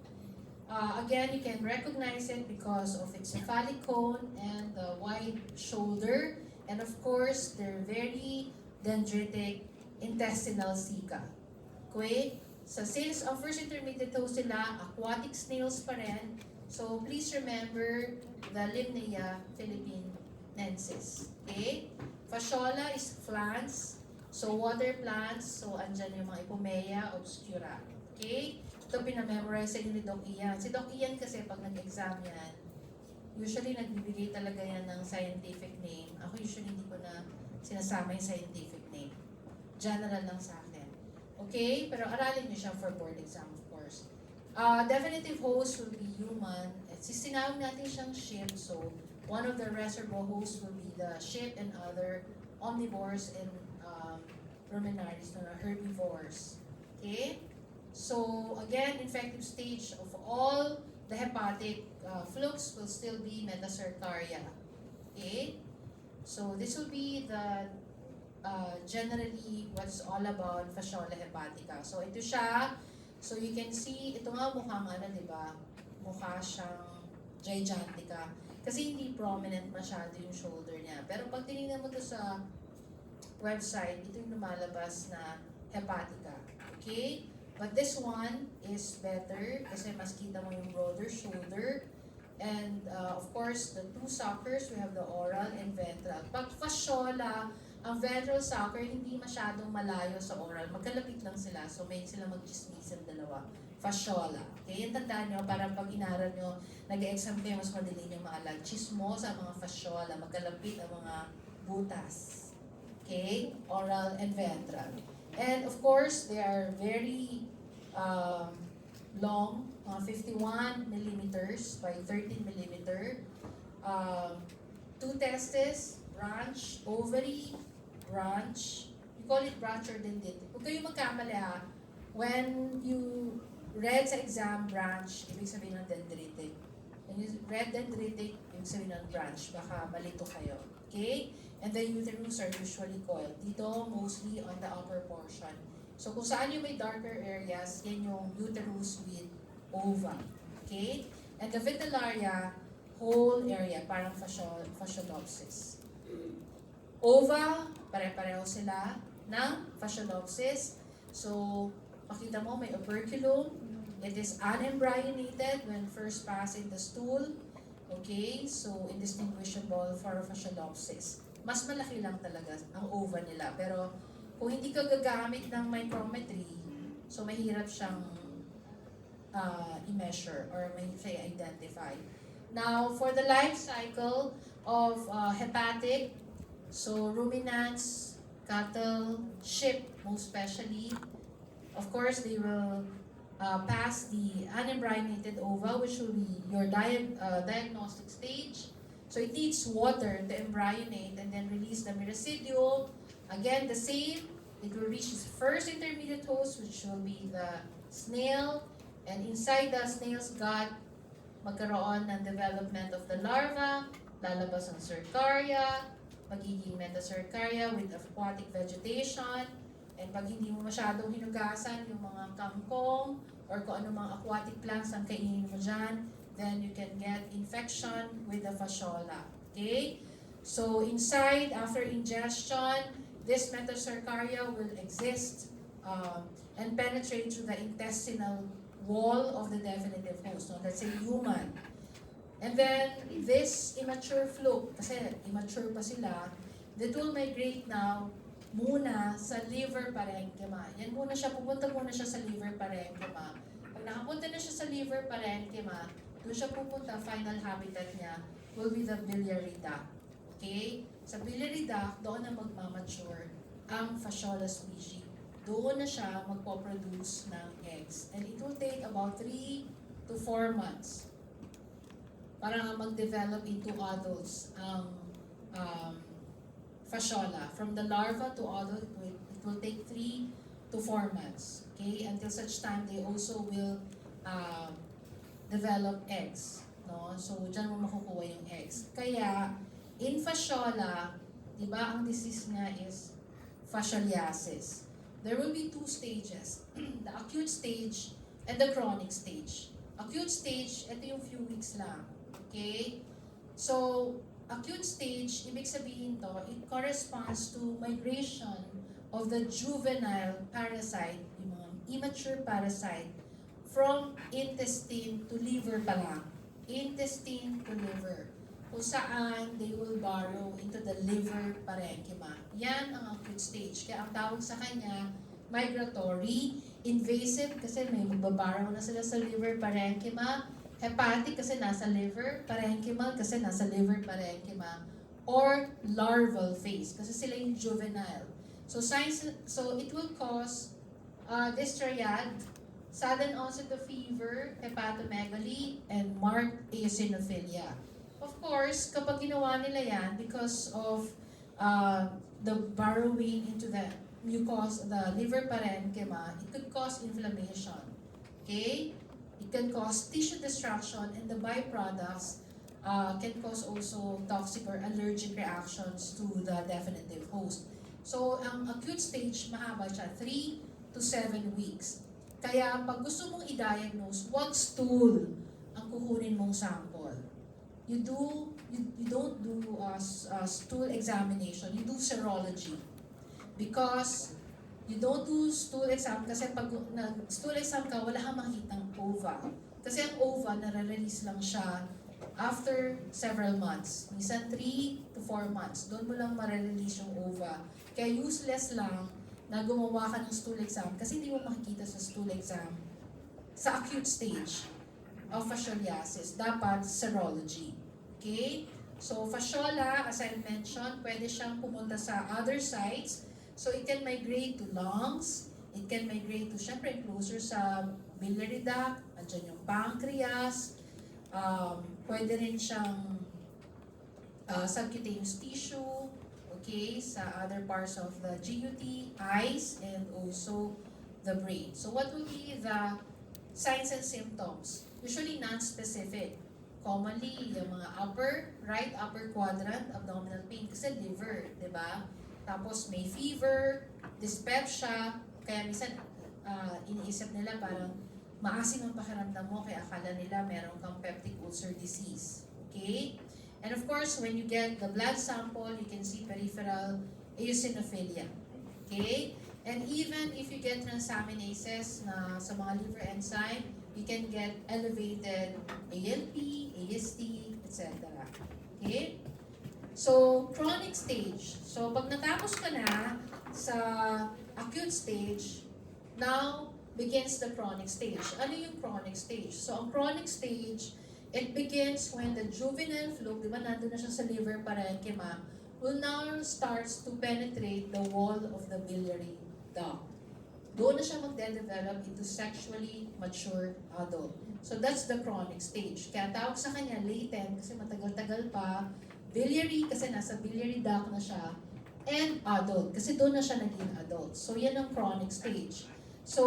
Again, you can recognize it because of its cephalic cone and the wide shoulder. And of course, they're very dendritic intestinal ceca. Okay? So since ang first intermediate host sila, aquatic snails pa rin, so please remember the Limnaea philippinensis. Okay? Fasciola is plants, so water plants, so andyan yung mga Ipomea obscura. Okay? Ito pinamemorize sa inyo ni Doc Ian. Si Doc Ian kasi pag nag-exam yan, usually nagbibigay talaga yan ng scientific name. Ako usually hindi ko na sinasama yung scientific name. General lang sa akin. Okay? Pero aralin niyo siya for board exam, of course. Definitive host will be human. At sinawag natin siyang ship, so one of the reservoir hosts will be the ship and other omnivores and ruminaries, herbivores. Okay? So again, infective stage of all the hepatic flux will still be metacercaria. Okay? So this will be the generally what's all about Fasciola hepatica. So ito siya. So you can see, ito nga mukhang di ba? Mukha siyang gigantica. Kasi hindi prominent masyado yung shoulder niya. Pero pag tinignan mo to sa website, ito yung lumalabas na hepatica. Okay? But this one is better kasi mas kita mo yung broader shoulder. And of course, the two suckers, we have the oral and ventral. Pag fasciola, ang ventral sucker hindi masyadong malayo sa oral. Magkalapit lang sila, so may sila mag-chismisan dalawa. Fasciola. Okay, yung tandaan nyo, parang pag inaral nyo, nag-exam kayo, mas madali nyo maalag. Chismosa ang mga fasciola, magkalapit ang mga butas. Okay, oral and ventral. And of course, they are very long, 51 millimeters by 13 millimeter. Two testes, branch, ovary, branch. We call it branch or dendritic. Huwag kayong magkamali ha. When you read sa exam branch, ibig sabihin ng dendritic. When you read dendritic, ibig sabihin ng branch. Baka malito kayo. Okay? And the uterus are usually coiled. Dito, mostly on the upper portion. So kung saan yung may darker areas, yan yung uterus with ova. Okay? And the vitellaria, whole area, parang fasciolopsis. Ova, pare-pareho sila ng fasciolopsis. So, makita mo may operculum. It is unembryonated when first passing the stool. Okay? So, indistinguishable for fasciolopsis. Mas malaki lang talaga ang ova nila. Pero, kung hindi ka gagamit ng micrometry, so mahirap siyang i-measure or mahirap siya i-identify. Now, for the life cycle of hepatic, so ruminants, cattle, sheep, most especially, of course, they will pass the unembryonated ova, which will be your diagnostic stage. So it needs water to embryonate and then release the residual. Again, the same. It will reach its first intermediate host, which will be the snail. And inside the snail's gut, magkaroon ng development of the larva, lalabas ang cercaria, magiging metacercaria with aquatic vegetation, and pag hindi mo masyadong hinugasan yung mga kangkong or kung ano mga aquatic plants ang kainin mo dyan, then you can get infection with the fasciola. Okay? So inside, after ingestion, this metacercaria will exist and penetrate through the intestinal wall of the definitive host. So let's say human. And then, this immature fluke, kasi immature pa sila, that will migrate now muna sa liver parenchyma. Yan muna siya, pupunta muna siya sa liver parenchyma. Pag nakapunta na siya sa liver parenchyma, doon siya pupunta, final habitat niya will be the biliary duct. Okay? Sa biliary duct, doon na magmamature ang Fasciola species. Doon na siya magpo-produce ng eggs. And it will take about 3 to 4 months para mag-develop into adults ang Fasciola. From the larva to adult, it will take 3 to 4 months. Okay? Until such time, they also will develop eggs. No? So, dyan mo makukuha yung eggs. Kaya, in Fasciola, di ba ang disease niya is fascioliasis. There will be 2 stages, the acute stage and the chronic stage. Acute stage, ito yung few weeks lang. Okay? So, acute stage, ibig sabihin to, it corresponds to migration of the juvenile parasite, yung mga immature parasite, from intestine to liver pa lang. Intestine to liver. Kung saan they will burrow into the liver parenchyma. Yan ang acute stage. Kaya ang tawag sa kanya, migratory, invasive kasi may magbabarrow na sila sa liver parenchyma, hepatic kasi nasa liver, parenchymal kasi nasa liver parenchyma, or larval phase kasi sila yung juvenile. So it will cause dysphagia, sudden onset of fever, hepatomegaly, and marked eosinophilia. Of course, kapag ginawa nila yan because of the burrowing into the mucus, the liver parenchyma, it could cause inflammation. Okay? It can cause tissue destruction, and the byproducts can cause also toxic or allergic reactions to the definitive host. So, ang acute stage, mahaba siya, 3 to 7 weeks. Kaya, pag gusto mong i-diagnose, what stool ang kukunin mong sample? You don't do stool examination, you do serology. Because you don't do stool exam kasi pag nag-stool exam ka, wala kang makitang ova. Kasi ang ova, nare-release lang siya after several months. Minsan 3 to 4 months. Doon mo lang mare-release yung ova. Kaya useless lang na gumawa ka ng stool exam kasi hindi mo makikita sa stool exam sa acute stage of fascioliasis. Dapat serology. Okay? So, fasciola, as I mentioned, pwede siyang pumunta sa other sites. So, it can migrate to lungs, it can migrate to, syempre, closer sa biliary duct, andyan yung pancreas, pwede rin siyang subcutaneous tissue, okay, sa other parts of the GUT, eyes, and also the brain. So, what will be the signs and symptoms? Usually non-specific. Commonly, yung mga right upper quadrant, abdominal pain, kasi liver, di ba? Tapos may fever, dyspepsia, kaya minsan iniisip nila parang maasim ang pakiramdam mo kaya akala nila meron kang peptic ulcer disease. Okay? And of course, when you get the blood sample, you can see peripheral eosinophilia. Okay? And even if you get transaminases na sa mga liver enzyme, you can get elevated ALP, AST, etc. Okay? So, chronic stage. So, pag natapos ka na sa acute stage, now begins the chronic stage. Ano yung chronic stage? So, ang chronic stage, it begins when the juvenile fluke, di ba nandun na siya sa liver parenchyma, will now starts to penetrate the wall of the biliary duct. Doon na siya magde-develop into sexually mature adult. So, that's the chronic stage. Kaya tawag sa kanya latent kasi matagal-tagal pa, biliary kasi nasa biliary duct na siya, and adult kasi doon na siya naging adult. So, yan ang chronic stage. So,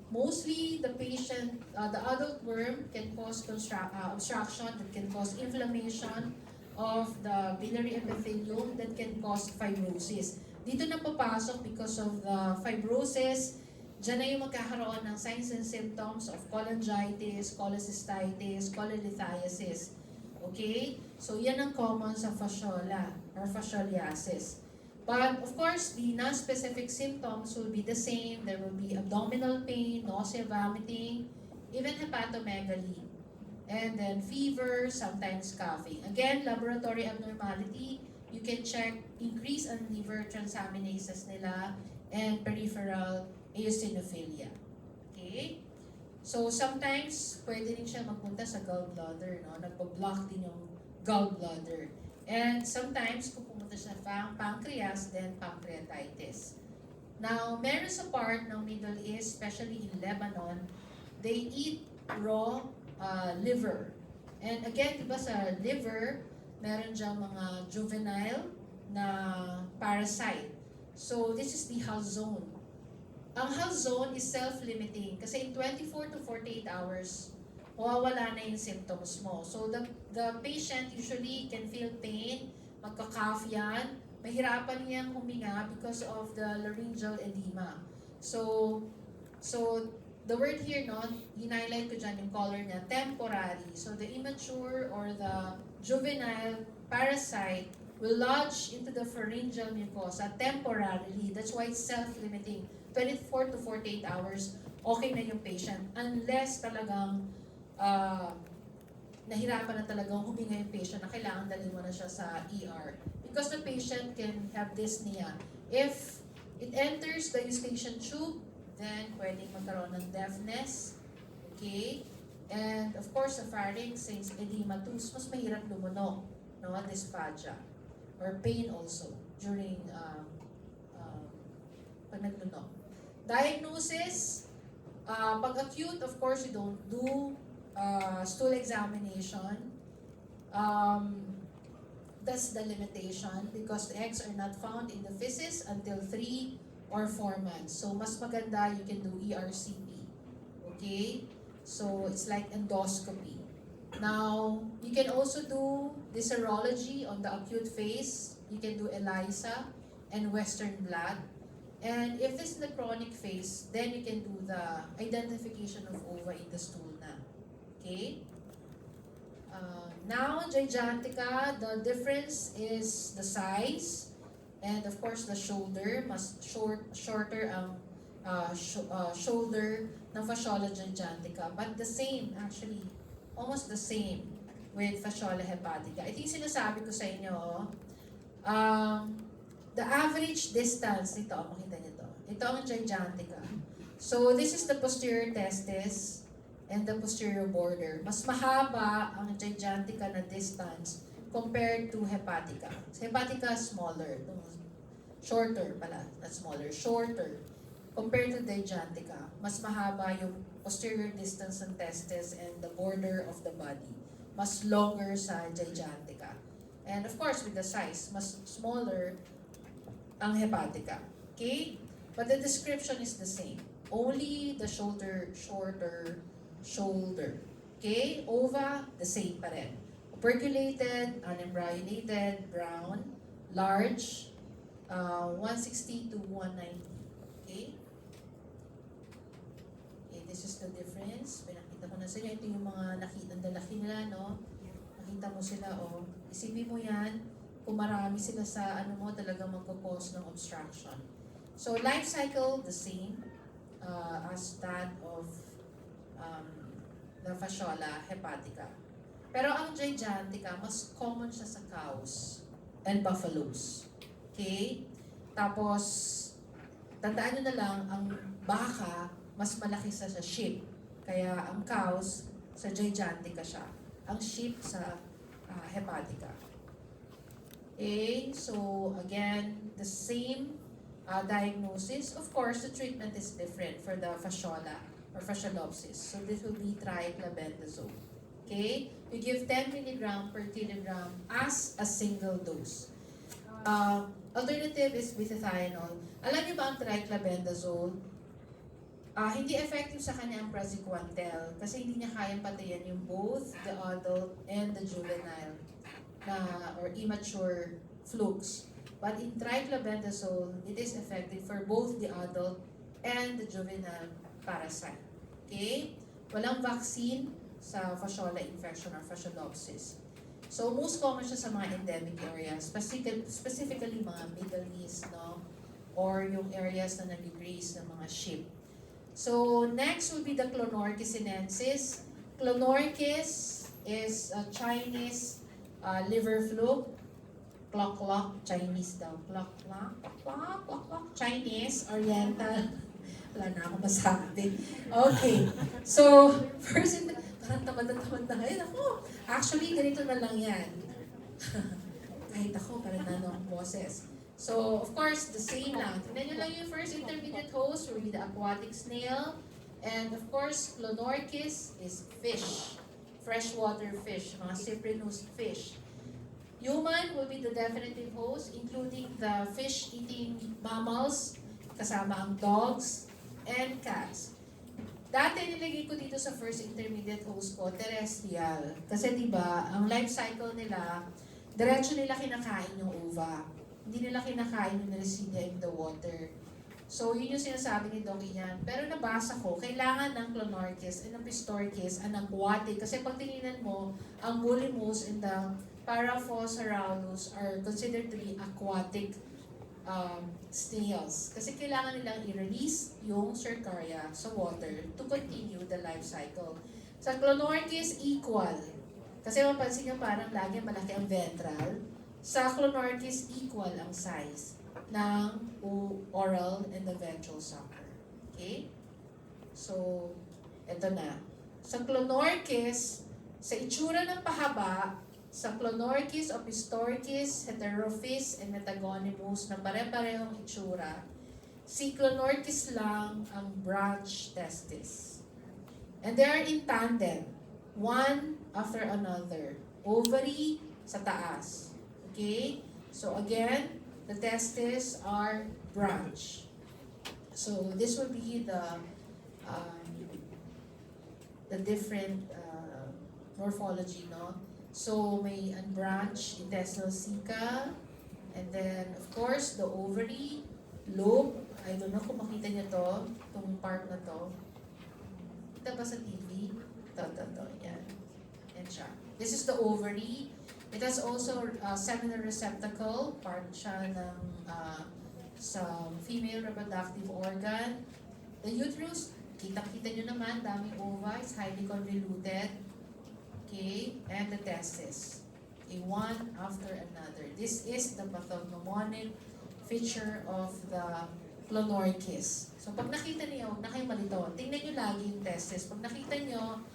mostly the patient, the adult worm can cause obstruction, that can cause inflammation of the biliary epithelium, that can cause fibrosis. Dito na papasok because of the fibrosis, dyan na yung magkakaroon ng signs and symptoms of cholangitis, cholecystitis, cholelithiasis. Okay? So, yan ang common sa fasciola or fascioliasis. But, of course, the non-specific symptoms will be the same. There will be abdominal pain, nausea, vomiting, even hepatomegaly. And then fever, sometimes coughing. Again, laboratory abnormality, you can check increase in liver transaminases nila and peripheral eosinophilia. Okay? So, sometimes, pwede rin siya magpunta sa gallbladder, no? Nagpa-block din yung gallbladder. And sometimes, kung pumunta siya sa pancreas, then pancreatitis. Now, meron sa part ng Middle East, especially in Lebanon, they eat raw liver. And again, diba sa liver, meron diyang mga juvenile na parasite. So, this is the health zone. Ang health zone is self-limiting kasi in 24 to 48 hours, mawawala na yung symptoms mo. So, the patient usually can feel pain, magka-cough yan, mahirapan niyang huminga because of the laryngeal edema. So the word here, no, hinighlight ko dyan yung color niya, temporary. So the immature or the juvenile parasite will lodge into the pharyngeal mucosa temporarily. That's why it's self-limiting. 24 to 48 hours, okay na yung patient. Unless talagang nahirapan na talagang huminga yung patient na kailangan dalhin mo na siya sa ER. Because the patient can have dyspnea. If it enters the eustachian tube, then pwedeng magkaroon ng deafness. Okay? And of course, the pharynx, since edematous, mas mahirap lumunog. No? Dysphagia. Or pain also during pag naglunog. Diagnosis, pag acute, of course, you don't do stool examination. That's the limitation because the eggs are not found in the feces until 3 or 4 months. So, mas maganda, you can do ERCP. Okay? So, it's like endoscopy. Now, you can also do the serology on the acute phase. You can do ELISA and Western blot. And if this is the chronic phase, then you can do the identification of ova in the stool na. Okay? Now, gigantica, the difference is the size and of course the shoulder. Mas shorter ang shoulder ng fasciola gigantica. But the same, actually, almost the same with fasciola hepatica. Ito yung sinasabi ko sa inyo, the average distance, ito, makita niyo to. Ito ang gigantica. So, this is the posterior testis and the posterior border. Mas mahaba ang gigantica na distance compared to hepatica. So, hepatica smaller. Shorter pala, not smaller. Shorter. Compared to gigantica. Mas mahaba yung posterior distance ng testis and the border of the body. Mas longer sa gigantica. And of course, with the size, mas smaller ang hepatica. Okay? But the description is the same. Only the shoulder, shorter shoulder. Okay? Ova, the same pa rin. Operculated, unembryonated, brown, large, 160 to 190. Okay? Okay, this is the difference. Pinakita ko na sila. Ito yung mga nakita, lalaki nila, no? Nakita mo sila, oh. Isipin mo yan, kung marami sila sa ano mo, talagang magkakause ng obstruction. So, life cycle, the same as that of the fasciola hepatica. Pero ang gigantica, mas common siya sa cows and buffaloes. Okay? Tapos, tandaan nyo na lang, ang baka, mas malaki sa sheep. Kaya ang cows, sa gigantica siya. Ang sheep sa hepatica. Okay, so again, the same diagnosis. Of course, the treatment is different for the fasciola or fasciolopsis. So this will be triclabendazole. Okay, you give 10 mg per kilogram as a single dose. Alternative is bithythiol. Alam niyo ba ang triclabendazole? Hindi effective sa kanya ang praziquantel kasi hindi niya kayang patayan yung both the adult and the juvenile or immature flukes. But in triclabendazole, it is effective for both the adult and the juvenile parasite. Okay? Walang vaccine sa fasciola infection or fasciolopsis. So, most common siya sa mga endemic areas, specifically mga Middle East, no? Or yung areas na nag-graze ng mga sheep. So, next will be the Clonorchis sinensis. Clonorchis is a Chinese liver fluke. Clock, Chinese daw. Clock, Chinese, Oriental. Wala na akong masabi. Okay. So, first, parang tamad na ngayon. Ako, actually, ganito na lang yan. Kahit ako, parang nano ang boses. So, of course, the same lang. Tignan nyo lang yung first intermediate host, will be the aquatic snail. And of course, Clonorchis is fish. Freshwater fish, mga cyprinus fish. Human will be the definitive host, including the fish-eating mammals, kasama ang dogs and cats. Dati nilagay ko dito sa first intermediate host ko, terrestrial. Kasi diba, ang life cycle nila, diretso nila kinakain yung ova. Hindi nila kinakain yung residual in the water. So, yun yung sinasabi ni Doc Ian. Pero nabasa ko, kailangan ng Clonorchis and ng Pistorchis ang aquatic. Kasi pag tinignan mo, ang woolly moths and the Paraphosphorus are considered to be aquatic snails. Kasi kailangan nilang i-release yung Cercaria sa water to continue the life cycle. Sa Clonorchis, equal. Kasi mapansin nyo parang lagi malaki ang ventral. Sa Clonorchis, equal ang size ng oral and the ventral sucker. Okay? So, eto na. Sa Clonorchis, sa itsura ng pahaba, sa Clonorchis, Opistorchis, Heterophis, and Metagonimus na pare-parehong itsura, si Clonorchis lang ang branch testis. And they are in tandem, one after another. Ovary sa taas. Okay? So again, the testes are branch. So this will be the different morphology, no? So may unbranched intestinal ceca, and then of course the ovary, lobe. I don't know kung makita niyo to, itong part na to. Kita ba sa TV? Ito, yan. Yan siya. This is the ovary. It has also seminal receptacle, part siya ng sa female reproductive organ. The uterus, kita-kita nyo naman, daming ova, it's highly convoluted. Okay, and the testes. Okay, one after another. This is the pathognomonic feature of the Clonorchis. So pag nakita niyo, huwag na kayong malito. Tingnan nyo lagi yung testes. Pag nakita nyo,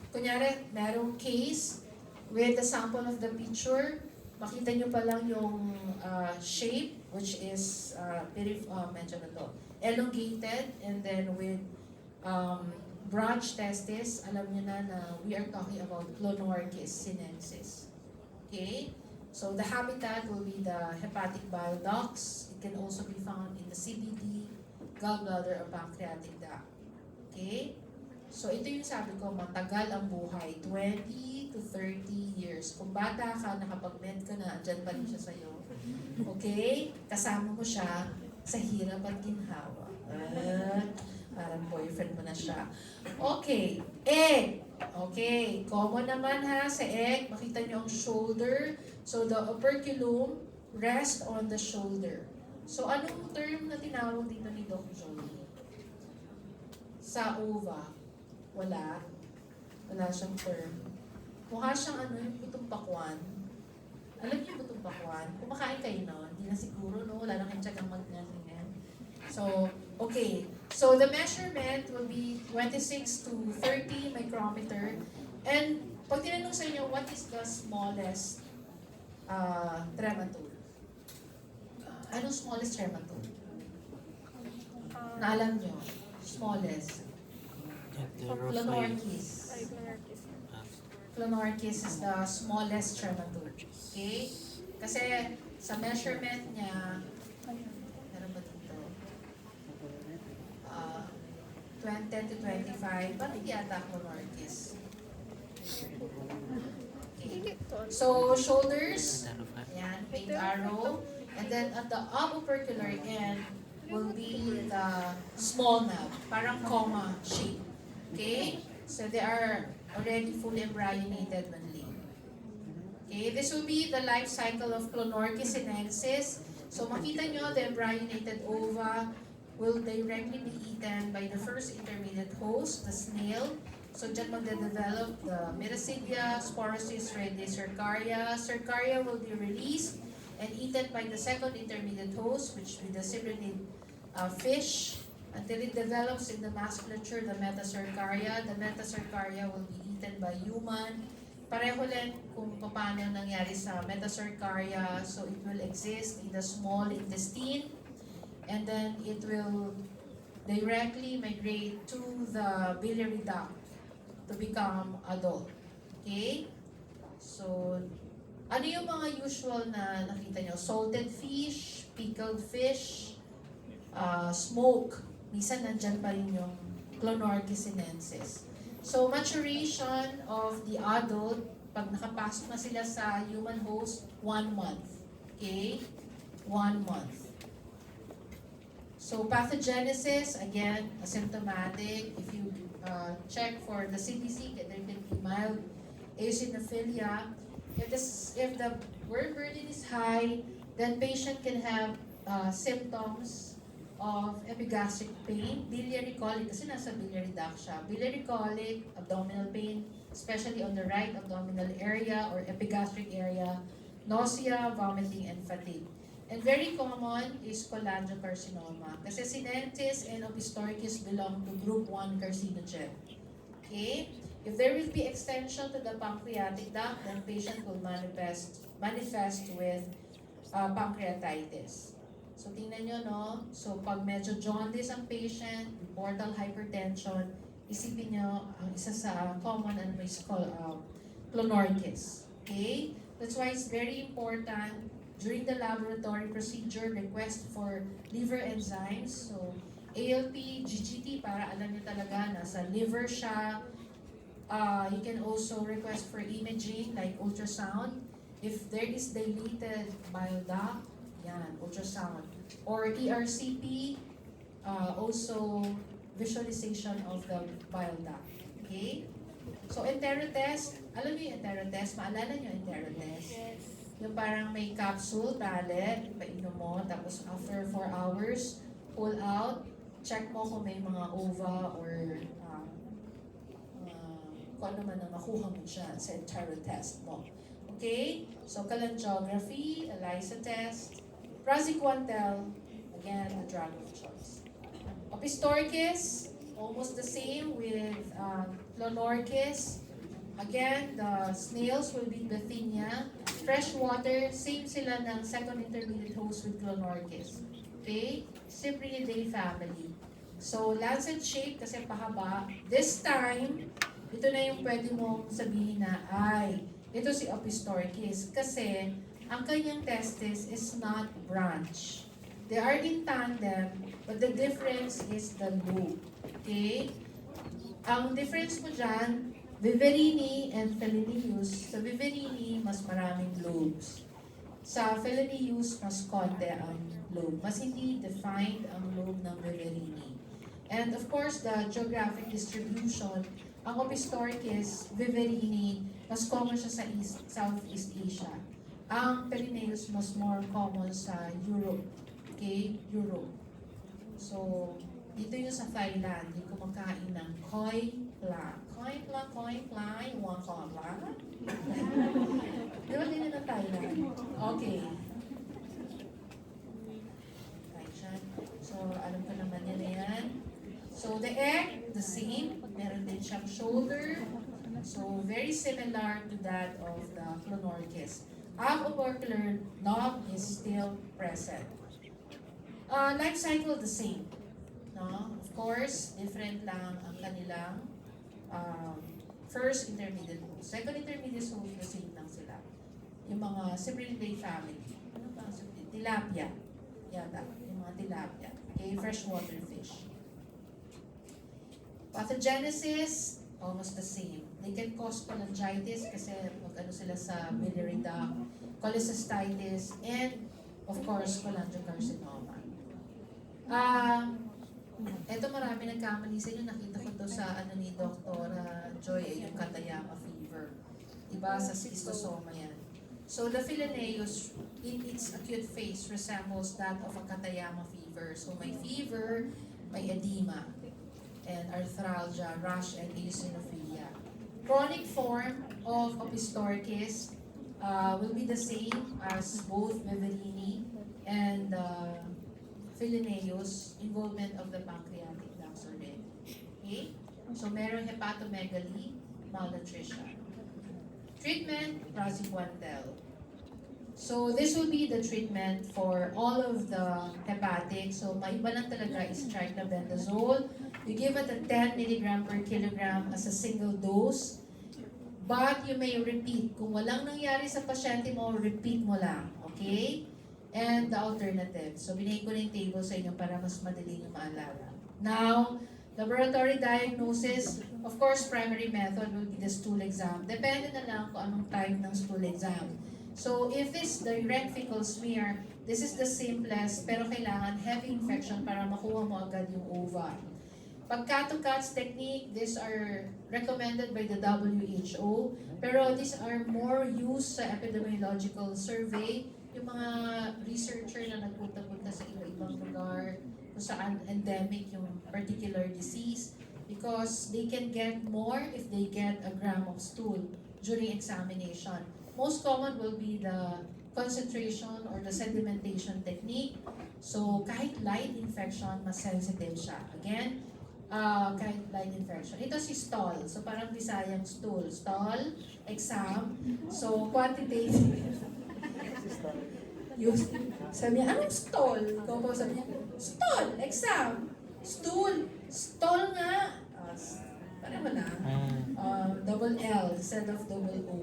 kunyari, merong case with the sample of the picture, makita nyo pa lang yung shape, which is medyo na to, elongated, and then with branch testis, alam nyo na we are talking about Clonorchis sinensis. Okay? So the habitat will be the hepatic bile ducts. It can also be found in the CBD, gallbladder, or pancreatic duct. Okay? So ito yung sabi ko, matagal ang buhay, 20 to 30 years. Kung bata ka, nakapag-med ka na, andyan pa rin siya sa'yo. Okay? Kasama mo siya sa hirap at ginhawa. Parang boyfriend mo na siya. Okay. Egg. Okay. Common naman ha sa egg. Makita nyo ang shoulder. So the operculum rest on the shoulder. So anong term na tinawag dito ni Doc Joey? Sa ova. Wala. Wala siyang term. Mukha siyang yung putong pakwan. Alam niyo yung putong pakwan? Kumakain kayo no? Hindi na siguro, no? Wala na kayong tsagang mag-ganyan. So, okay. So the measurement will be 26 to 30 micrometer. And pag tinanong sa inyo, what is the smallest trematode? Anong smallest trematode? Na alam nyo? Smallest. Clonorchis. Clonorchis is the smallest trematode. Okay? Kasi sa measurement niya, meron ba dito? 20 to 25, parang yata Clonorchis. Okay. So, shoulders, ayan, pink arrow. And then at the opercular end will be the small nub, parang comma shape. Okay? So they are already fully embryonated when laid. Okay? This will be the life cycle of Clonorchis sinensis. So makita nyo, the embryonated ova will directly be eaten by the first intermediate host, the snail. So dyan magde-develop the Metacidia, Sporocyst, Redis, Cercaria. Cercaria will be released and eaten by the second intermediate host, which will be the cybrid fish, until it develops in the musculature, the Metacercaria. The Metacercaria will be eaten by human. Pareho lang kung paano nangyari sa Metacercaria. So it will exist in the small intestine, and then it will directly migrate to the biliary duct to become adult. Okay? So, ano yung mga usual na nakita nyo? Salted fish, pickled fish, smoke. Minsan nandyan pa rin yung Clonorchis sinensis. So, maturation of the adult, pag nakapasok na sila sa human host, 1 month. Okay? 1 month. So pathogenesis, again, asymptomatic. If you check for the CDC, there can be mild eosinophilia. If the worm burden is high, then patient can have symptoms of epigastric pain, biliary colic, kasi nasa biliary duct siya. Biliary colic, abdominal pain, especially on the right abdominal area or epigastric area, nausea, vomiting, and fatigue. And very common is cholangiocarcinoma. Kasi Sinensis and Opistorchis belong to group 1 carcinogen. Okay? If there will be extension to the pancreatic duct, then patient will manifest with pancreatitis. So tingnan nyo, no? So pag medyo jaundice ang patient, portal hypertension, isipin nyo ang isa sa common ano is called Clonorchis. Okay? That's why it's very important during the laboratory procedure, request for liver enzymes. So ALP, GGT, para alam nyo talaga nasa liver siya. You can also request for imaging like ultrasound. If there is dilated bile duct, yan, ultrasound. Or ERCP, also visualization of the bile duct. Okay? So, enterotest, alam niyo yung enterotest? Maalala niyo yung enterotest? Yes. Yung parang may capsule, tablet, painom mo, tapos after 4 hours, pull out, check mo kung may mga ova or kung ano man ang makuha mo dyan sa enterotest mo. Okay? So, cholangiography, ELISA test, praziquantel, again, the drug of choice. Opistorchis, almost the same with Clonorchis. Again, the snails will be Bithynia. Freshwater, same sila ng second intermediate host with Clonorchis. Okay? Cyprinidae family. So, lancet shape kasi pahaba. This time, ito na yung pwede mong sabihin na, ay, ito si Opistorchis. Kasi, ang kanyang testis is not branch. They are in tandem, but the difference is the lobe. Okay? Ang difference mo dyan, Viverini and Felineus. Sa Viverini, mas maraming lobes. Sa Felineus, mas konti ang lobe. Mas hindi defined ang lobe ng Viverini. And of course, the geographic distribution, ang Opistorchis, Viverini, mas common siya sa Southeast Asia. Ang Felineus, mas more common sa Europe. Okay? Europe. So, dito yung sa Thailand, yung kumakain ng koi pla. Koi pla, yung mga koi pla. Di ba din ng Thailand? Okay. So, alam ko naman yan na yan. So, the egg, the same. Meron din siyang shoulder. So, very similar to that of the Clonorchis. Ang opercular knob is still present. Life cycle, the same. No? Of course, different lang ang kanilang first intermediate host. Second intermediate host, the same lang sila. Yung mga Cyprinidae family. Ano ba? Tilapia. Yata. Yung mga tilapia. Okay, freshwater fish. Pathogenesis, almost the same. They can cause cholangitis kasi mag-ano sila sa biliary duct, cholecystitis, and of course, cholangiocarcinoma. Ito marami nagkamali sa inyo. Nakita ko to sa ano ni Dr. Joy, yung Katayama fever. Iba sa schistosoma yan. So the Felineus, in its acute phase, resembles that of a Katayama fever. So may fever, may edema, and arthralgia, rash, and eosinophilia. Chronic form of Opistorchis will be the same as both Viverini and Felineus, involvement of the pancreatic ducts already. Okay? So meron hepatomegaly, malnutrition. Treatment, praziquantel. So this will be the treatment for all of the hepatic. So maiba lang talaga is triclabendazole. You give it a 10 mg per kilogram as a single dose. But you may repeat. Kung walang nangyari sa pasyente mo, repeat mo lang. Okay? And the alternative. So binigay ko na yung table sa inyo para mas madali nyo maalala. Now, laboratory diagnosis, of course, primary method will be the stool exam. Depende na lang kung anong type ng stool exam. So if it's direct fecal smear, This is the simplest, pero kailangan heavy infection para makuha mo agad yung ova. Pag cut to cuts technique, these are recommended by the WHO, pero these are more used sa epidemiological survey, yung mga researcher na nagpunta-punta sa iba-ibang lugar, kung saan endemic yung particular disease, because they can get more if they get a gram of stool during examination. Most common will be the concentration or the sedimentation technique. So, kahit light infection, mas sensitive siya. Again, kahit light infection. Ito si stall. So, parang Bisayang stool. Stall, exam. So, quantitative. Sabi niya, anong stall? Ikaw po sabi niya, stall, exam. Stool. Stall nga. Pareho na. Double L instead of double O.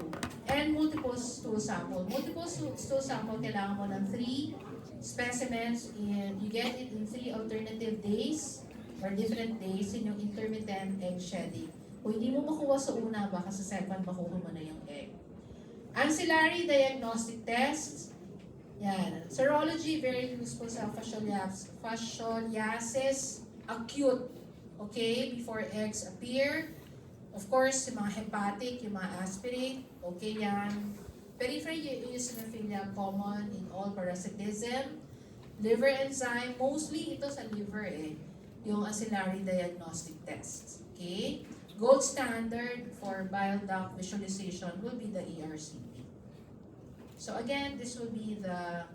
And multiple stool sample. Multiple stool sample, kailangan mo ng 3 specimens. You get it in 3 alternative days or different days in yung intermittent egg shedding. Kung hindi mo makuha sa una, baka sa second makuha mo na yung egg. Ancillary diagnostic tests. Yan. Serology, very useful sa fascioliasis acute. Okay, before eggs appear. Of course, yung mga hepatic, yung mga aspirate, okay yan. Peripheral eosinophilia common in all parasitism. Liver enzyme, mostly ito sa liver yung ancillary diagnostic tests. Okay? Gold standard for bile duct visualization will be the ERCP. So again, this will be the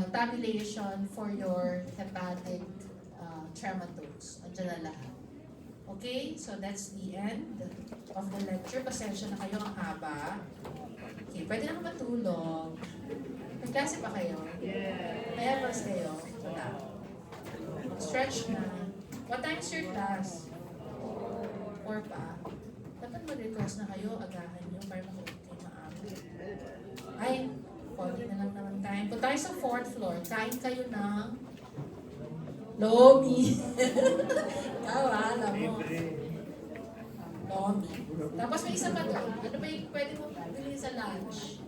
tabulation for your hepatic trematodes. Andiyan na lahat. Okay? So that's the end of the lecture. Pasensya na kayo, ang haba. Okay, pwede na matulog. May klase pa kayo? Yeah. Kaya mas kayo? Wala. Stretch na. What time is your class? 4 pa? Ba't mag-request na kayo? Agahan nyo para makulit kayo maaga. Ay, konti na lang naman time. Kung tayo sa 4th floor, kain kayo ng lomi. Ikaw alam mo. Lomi. Tapos may isa pa doon. Ano ba yung pwede mo bilhin sa lunch?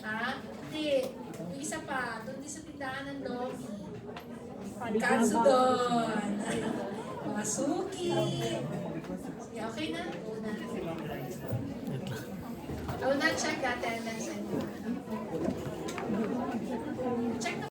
Ha? Hindi. May isa pa. Doon din sa tindahan ng lomi. Katsudon. Mga suki. Okay na? I will not check the attendance anymore.